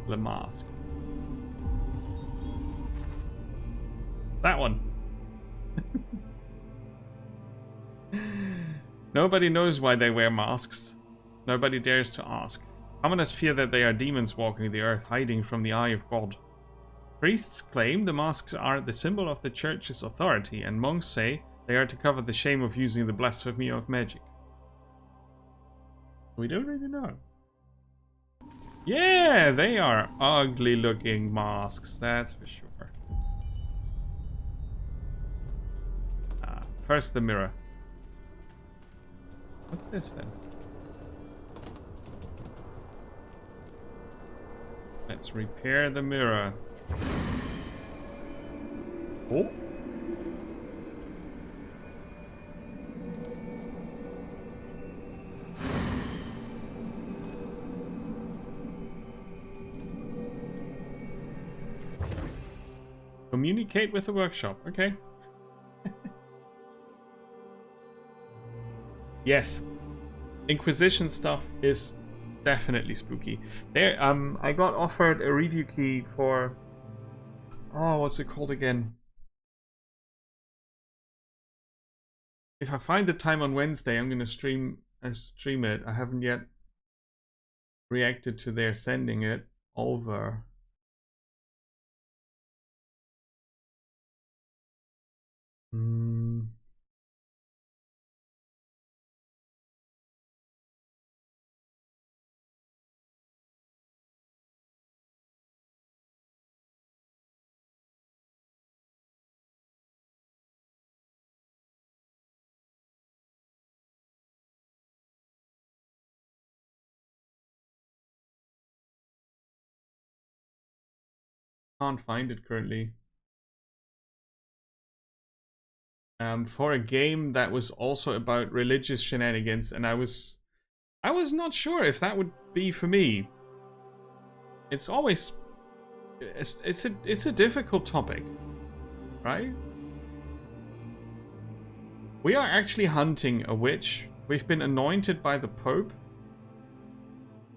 Le Mask. That one. Nobody knows why they wear masks. Nobody dares to ask. Commoners fear that they are demons walking the earth, hiding from the eye of God. Priests claim the masks are the symbol of the church's authority, and monks say they are to cover the shame of using the blasphemy of magic. We don't really know. Yeah, they are ugly looking masks, that's for sure. First the mirror. What's this then? Let's repair the mirror. Oh. Communicate with the workshop. Okay. Yes. Inquisition stuff is definitely spooky. There, I got offered a review key for... Oh, what's it called again? If I find the time on Wednesday, I'm gonna stream it. I haven't yet reacted to their sending it over. Can't find it currently. For a game that was also about religious shenanigans, and I was not sure if that would be for me. It's always it's a difficult topic, right? We are actually hunting a witch. We've been anointed by the Pope.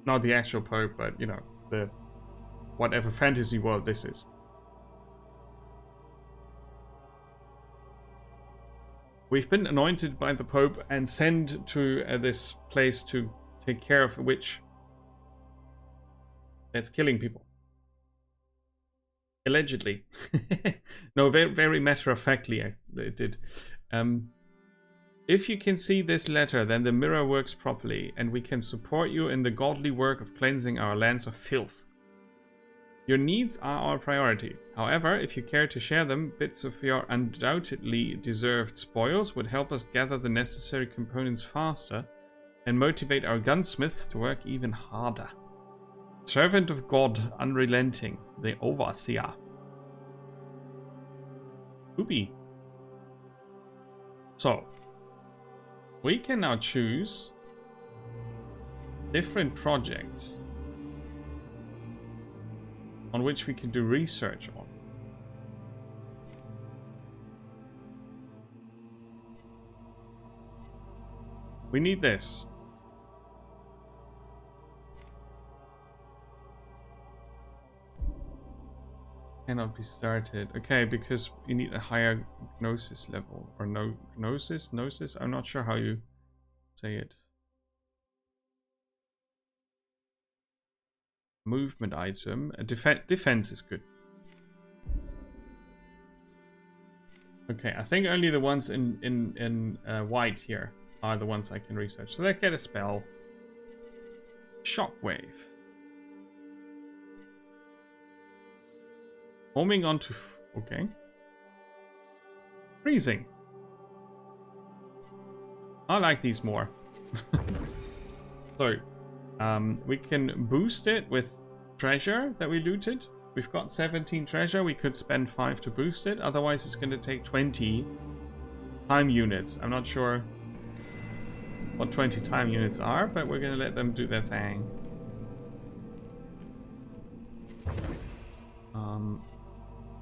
Not the actual Pope, but you know, the whatever fantasy world this is. We've been anointed by the Pope and sent to this place to take care of a witch that's killing people. Allegedly. No, very, very matter-of-factly it did. If you can see this letter, then the mirror works properly, and we can support you in the godly work of cleansing our lands of filth. Your needs are our priority. However, if you care to share them, bits of your undoubtedly deserved spoils would help us gather the necessary components faster and motivate our gunsmiths to work even harder. Servant of God, unrelenting, the overseer. Ooby. So, we can now choose different projects on which we can do research on. We need this. Cannot be started. Okay, because you need a higher gnosis level. Or no gnosis? Gnosis? I'm not sure how you say it. Movement item. Defense is good. Okay, I think only the ones in white here are the ones I can research. So let's get a spell. Shockwave. Homing onto... okay. Freezing. I like these more. So, we can boost it with treasure that we looted. We've got 17 treasure. We could spend 5 to boost it. Otherwise, it's going to take 20 time units. I'm not sure what 20 time units are, but we're going to let them do their thing.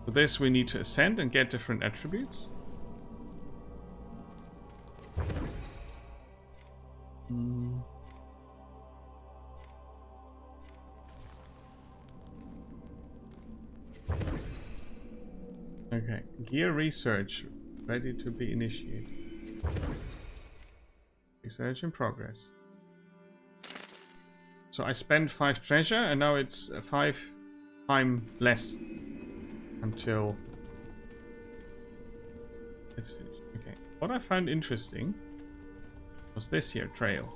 For this, we need to ascend and get different attributes. Okay, gear research ready to be initiated. Research in progress. So I spent 5 treasure and now it's 5 time less until it's finished. Okay, what I found interesting was this here trail.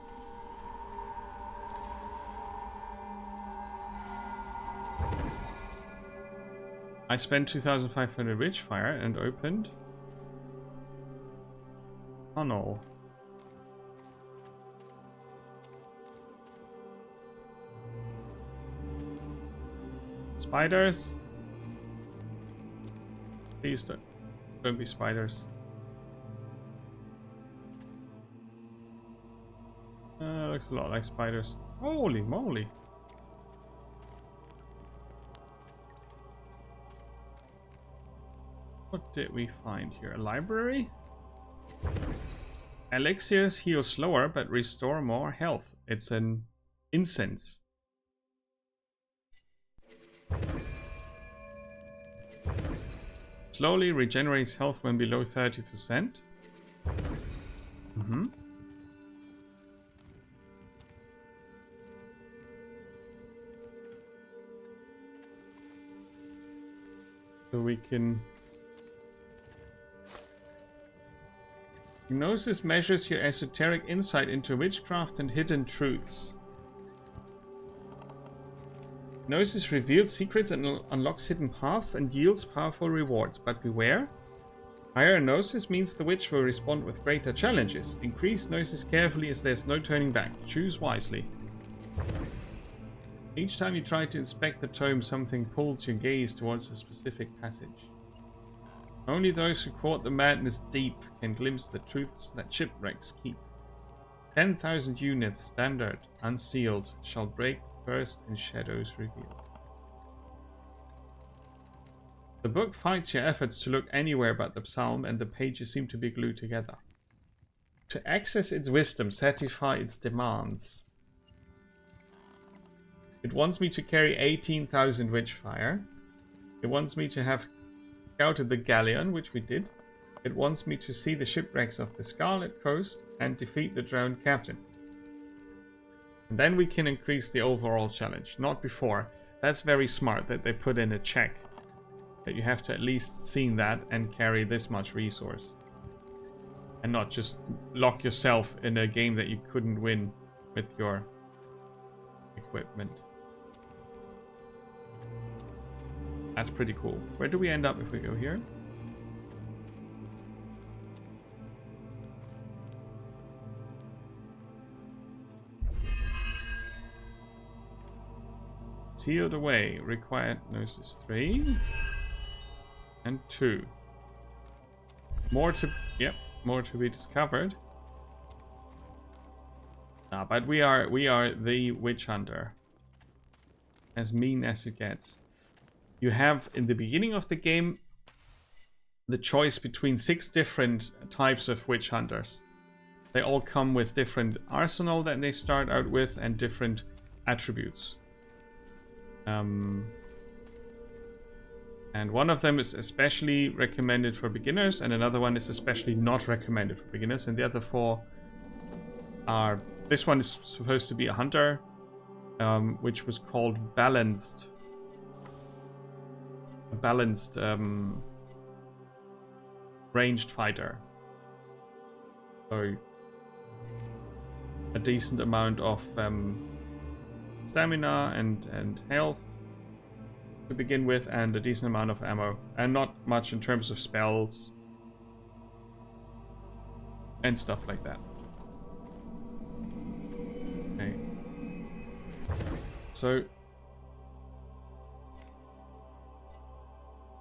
I spent 2,500 Witchfire and opened tunnel. Spiders. Please don't be spiders. Looks a lot like spiders. Holy moly. What did we find here? A library? Elixirs heal slower but restore more health. It's an incense. Slowly regenerates health when below 30%. So we can... Gnosis measures your esoteric insight into witchcraft and hidden truths. Gnosis reveals secrets and unlocks hidden paths and yields powerful rewards, but beware. Higher Gnosis means the witch will respond with greater challenges. Increase Gnosis carefully as there's no turning back. Choose wisely. Each time you try to inspect the tome, something pulls your gaze towards a specific passage. Only those who court the madness deep can glimpse the truths that shipwrecks keep. 10,000 units, standard, unsealed, shall break first in shadows revealed. The book fights your efforts to look anywhere but the psalm, and the pages seem to be glued together. To access its wisdom, satisfy its demands. It wants me to carry 18,000 Witchfire. It wants me to have scouted the galleon, which we did. It wants me to see the shipwrecks of the Scarlet Coast and defeat the drowned captain. And then we can increase the overall challenge, not before. That's very smart that they put in a check that you have to at least seen that and carry this much resource. And not just lock yourself in a game that you couldn't win with your equipment. That's pretty cool. Where do we end up if we go here? Sealed away. Required gnosis 3 and 2. More to be discovered. Ah, but we are the witch hunter. As mean as it gets. You have in the beginning of the game the choice between 6 different types of witch hunters. They all come with different arsenal that they start out with and different attributes. And one of them is especially recommended for beginners, and another one is especially not recommended for beginners, and the other 4 are... This one is supposed to be a hunter, which was called balanced. A balanced ranged fighter. So a decent amount of stamina and health to begin with, and a decent amount of ammo, and not much in terms of spells and stuff like that. Okay, so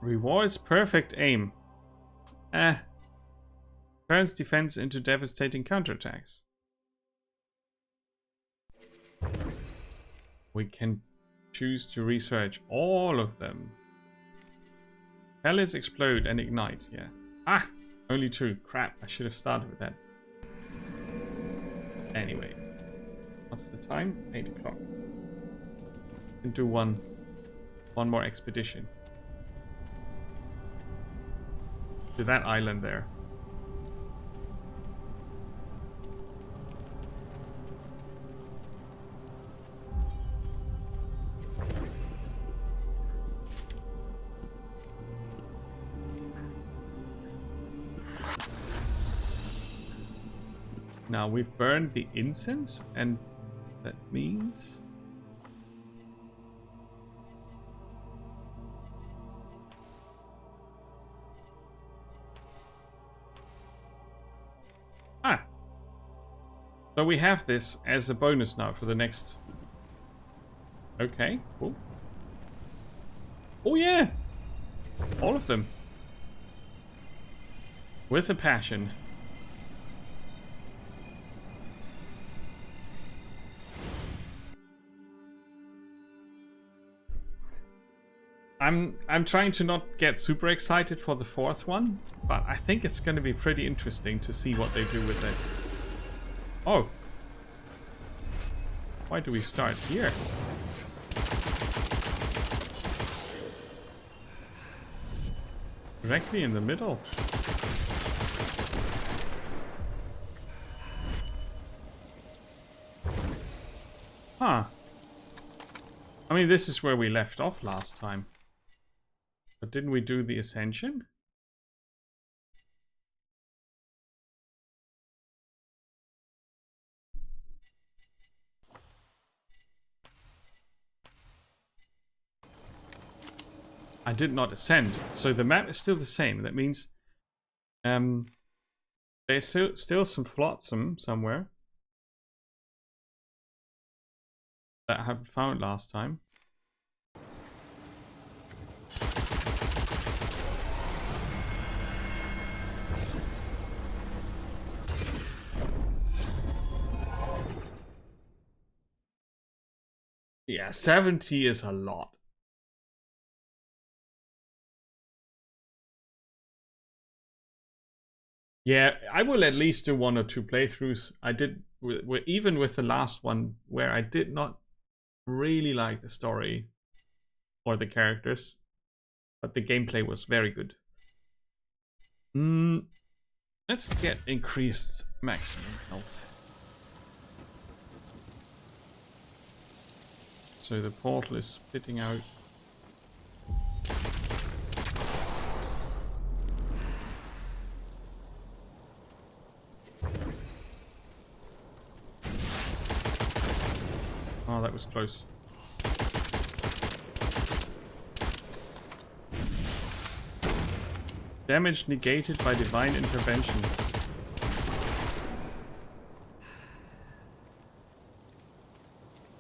rewards perfect aim. Turns defense into devastating counterattacks. We can choose to research all of them. Pellets explode and ignite, yeah. Ah! Only 2. Crap, I should have started with that. Anyway. What's the time? 8 o'clock. We can do one more expedition. To that island there. Now we've burned the incense, and that means... Ah! So we have this as a bonus now for the next... Okay, cool. Oh yeah! All of them. With a passion. I'm trying to not get super excited for the 4th one, but I think it's going to be pretty interesting to see what they do with it. Oh. Why do we start here? Directly in the middle. Huh. I mean, this is where we left off last time. But didn't we do the ascension? I did not ascend, so the map is still the same. That means there's still some flotsam somewhere that I haven't found last time. Yeah, 70 is a lot. Yeah, I will at least do 1 or 2 playthroughs. I did, even with the last one, where I did not really like the story or the characters, but the gameplay was very good. Let's get increased maximum health. So the portal is splitting out. Oh, that was close. Damage negated by divine intervention.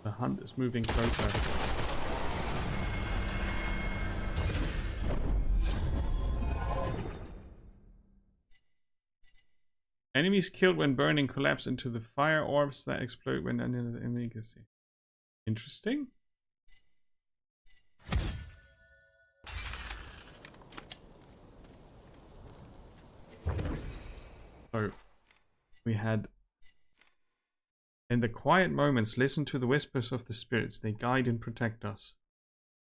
The hunt is moving closer. Enemies killed when burning collapse into the fire orbs that explode when under the enemy can see. Interesting. So we had, in the quiet moments, listen to the whispers of the spirits. They guide and protect us.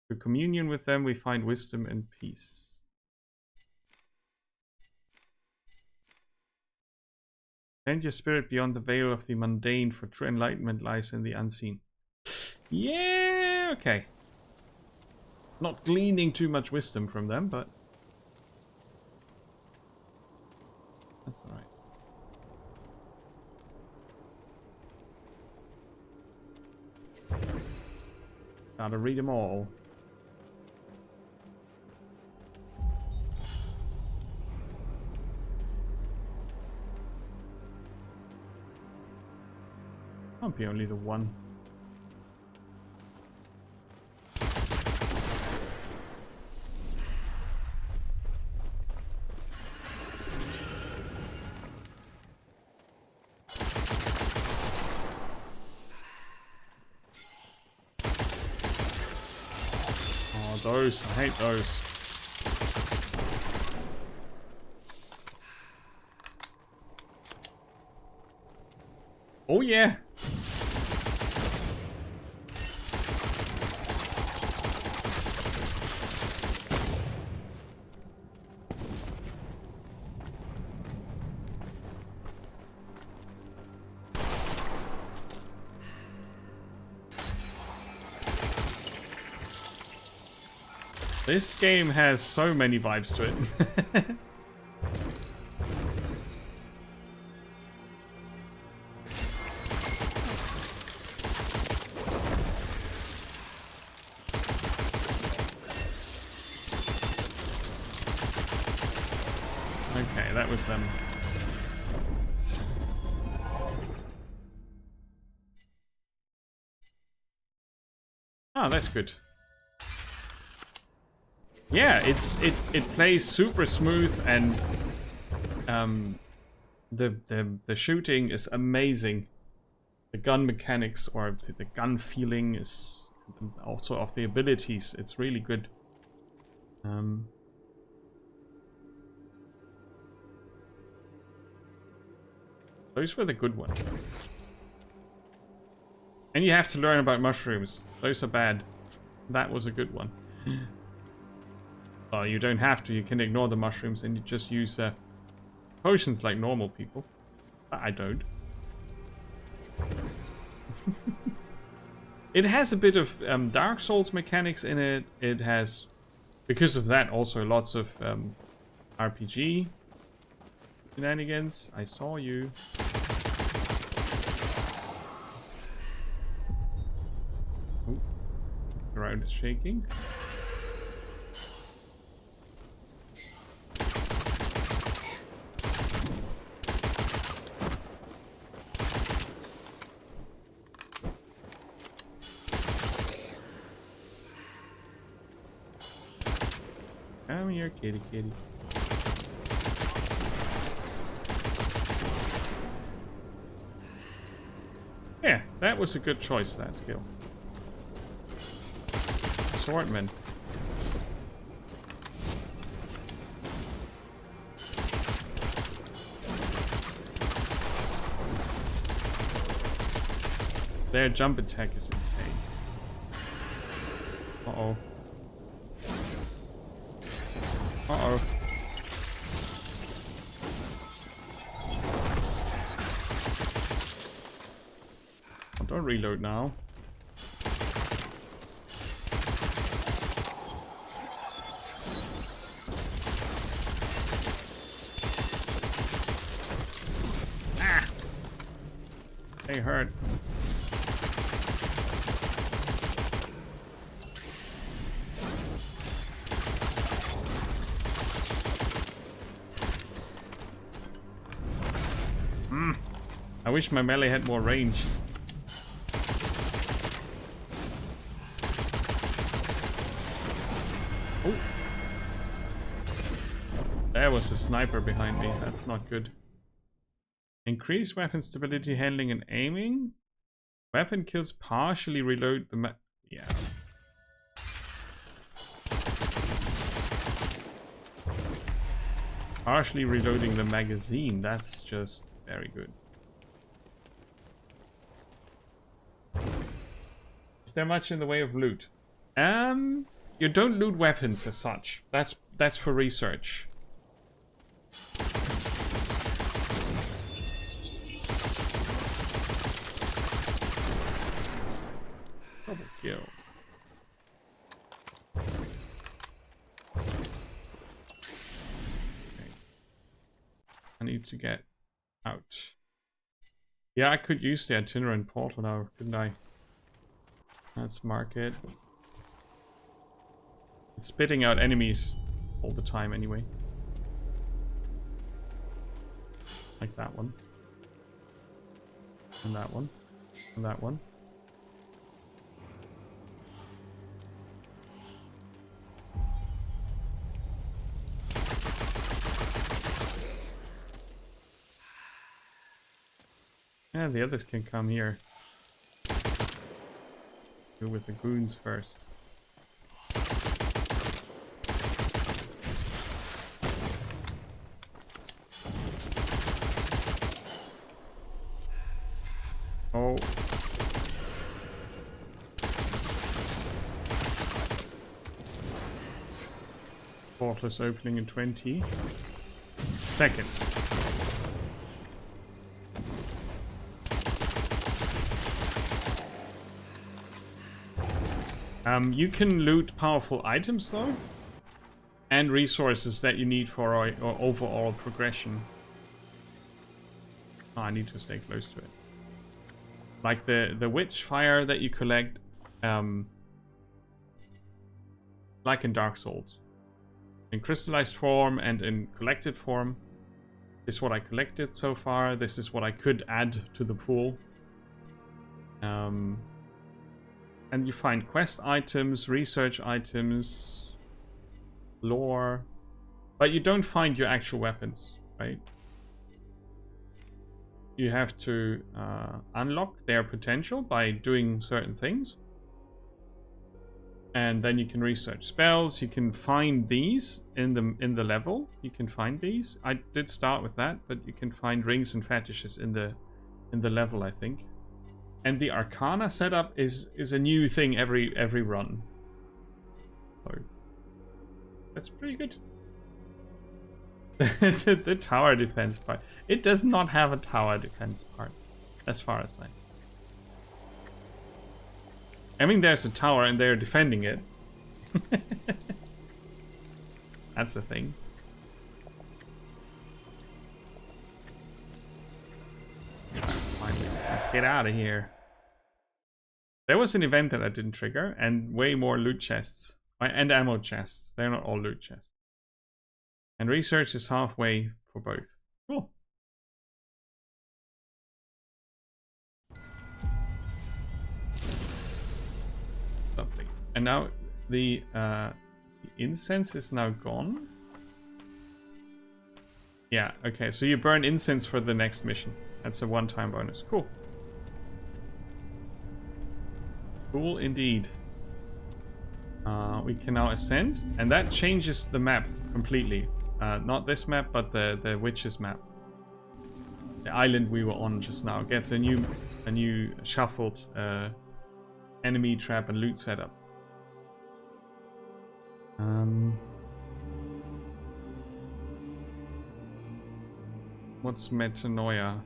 Through communion with them, we find wisdom and peace. Send your spirit beyond the veil of the mundane, for true enlightenment lies in the unseen. Yeah, okay. Not gleaning too much wisdom from them, but that's alright. Gotta read them all. Can't be only the one. Oh, those. I hate those. Oh, yeah. This game has so many vibes to it. Okay, that was them. Oh, that's good. Yeah, it plays super smooth, and the shooting is amazing. The gun mechanics, or the gun feeling, is also of the abilities. It's really good. Those were the good ones. And you have to learn about mushrooms. Those are bad. That was a good one. Well, you don't have to. You can ignore the mushrooms and you just use potions like normal people. I don't. It has a bit of Dark Souls mechanics in it. It has, because of that, also lots of RPG shenanigans. I saw you. Oh, the ground is shaking. here, kitty, kitty. Yeah, that was a good choice, that skill. Swordman. Their jump attack is insane. Uh-oh. Uh-oh. Oh, don't reload now. Ah! They hurt. I wish my melee had more range. Oh. There was a sniper behind me. That's not good. Increase weapon stability, handling, and aiming. Weapon kills partially reload the yeah. Partially reloading the magazine. That's just very good. Is there much in the way of loot? You don't loot weapons as such. That's for research. Double kill. Okay. I need to get out. Yeah, I could use the itinerant portal now, couldn't I? Let's mark it. It's spitting out enemies all the time anyway. Like that one. And that one. And that one. Yeah, the others can come here. Go with the goons first. Oh. Portal is opening in 20 seconds. You can loot powerful items though, and resources that you need for our overall progression. Oh, I need to stay close to it. Like the Witchfire that you collect, like in Dark Souls. In crystallized form and in collected form. This is what I collected so far. This is what I could add to the pool. And you find quest items, research items, lore, but you don't find your actual weapons, right? You have to unlock their potential by doing certain things. And then you can research spells. You can find these in the level. You can find these. I did start with that, but you can find rings and fetishes in the level, I think. And the Arcana setup is a new thing every run. So that's pretty good. The tower defense part. It does not have a tower defense part, as far as I know. I mean, there's a tower and they're defending it. That's the thing. Finally, let's get out of here. There was an event that I didn't trigger, and way more loot chests. And ammo chests. They're not all loot chests. And research is halfway for both. Cool. Lovely. And now the incense is now gone. Yeah, okay, so you burn incense for the next mission. That's a one-time bonus. Cool. Cool indeed. We can now ascend, and that changes the map completely. Not this map, but the witches map. The island we were on just now gets a new shuffled enemy trap and loot setup. What's metanoia?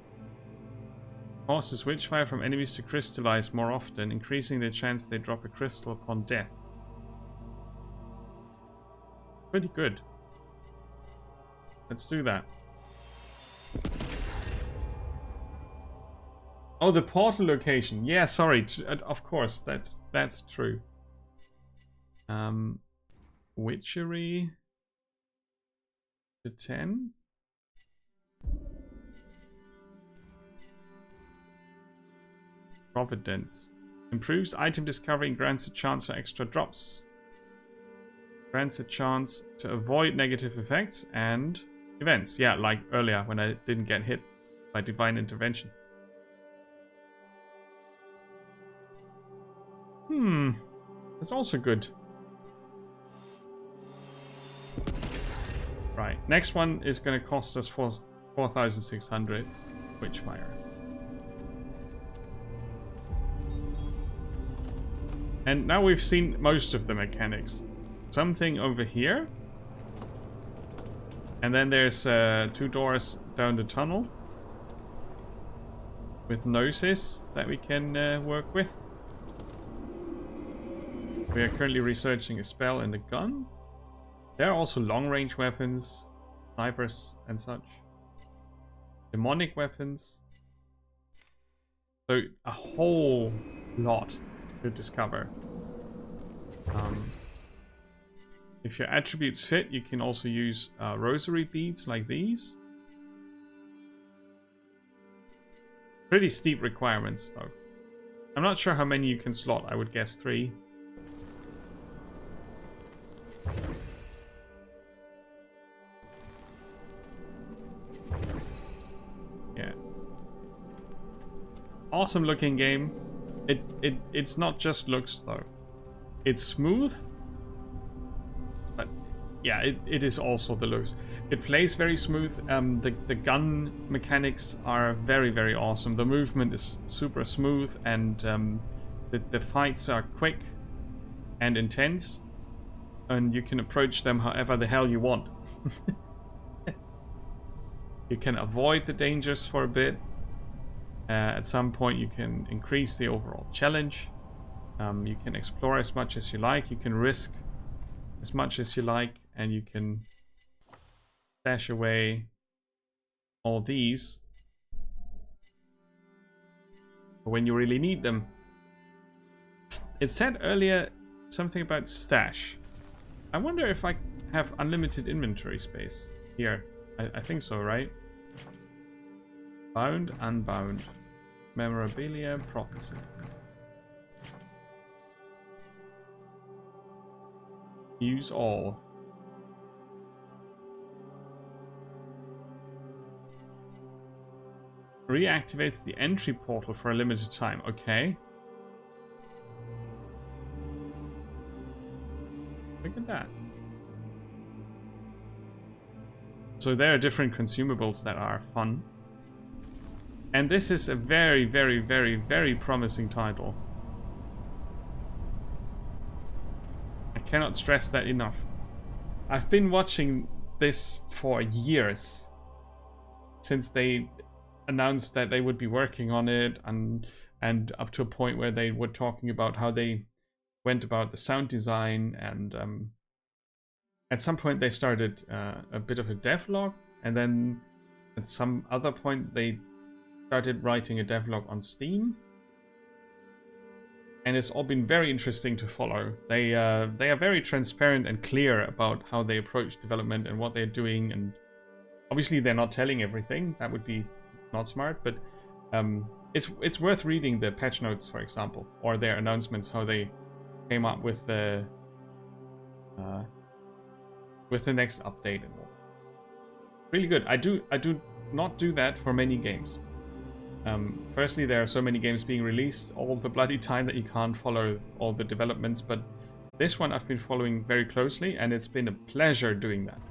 Causes witchfire from enemies to crystallize more often, increasing the chance they drop a crystal upon death. Pretty good. Let's do that. Oh, the portal location. Yeah, sorry. Of course, that's true. Witchery to 10. Providence. Improves item discovery and grants a chance for extra drops. Grants a chance to avoid negative effects and events. Yeah, like earlier when I didn't get hit by divine intervention. That's also good. Right, next one is going to cost us 4,600 Witchfire. And now we've seen most of the mechanics. Something over here. And then there's 2 doors down the tunnel. With noses that we can work with. We are currently researching a spell and a gun. There are also long-range weapons, snipers and such. Demonic weapons. So a whole lot to discover. If your attributes fit, you can also use rosary beads like these. Pretty steep requirements though. I'm not sure how many you can slot. I would guess 3. Yeah. Awesome looking game. It's not just looks though. It's smooth. But yeah, it is also the looks. It plays very smooth. The gun mechanics are very, very awesome. The movement is super smooth, and the fights are quick and intense. And you can approach them however the hell you want. You can avoid the dangers for a bit. At some point you can increase the overall challenge. You can explore as much as you like. You can risk as much as you like. And you can stash away all these for when you really need them. It said earlier something about stash. I wonder if I have unlimited inventory space here. I think so, right? Bound, unbound. Memorabilia, prophecy. Use all. Reactivates the entry portal for a limited time. Okay. Look at that. So there are different consumables that are fun. And this is a very, very, very, very promising title. I cannot stress that enough. I've been watching this for years. Since they announced that they would be working on it, and up to a point where they were talking about how they went about the sound design, and at some point they started a bit of a devlog, and then at some other point they started writing a devlog on Steam, and it's all been very interesting to follow. They are very transparent and clear about how they approach development and what they're doing, and obviously they're not telling everything. That would be not smart, but it's worth reading the patch notes, for example, or their announcements, how they came up with the next update and all. Really good. I do not do that for many games. Firstly, there are so many games being released all the bloody time that you can't follow all the developments, but this one I've been following very closely, and it's been a pleasure doing that.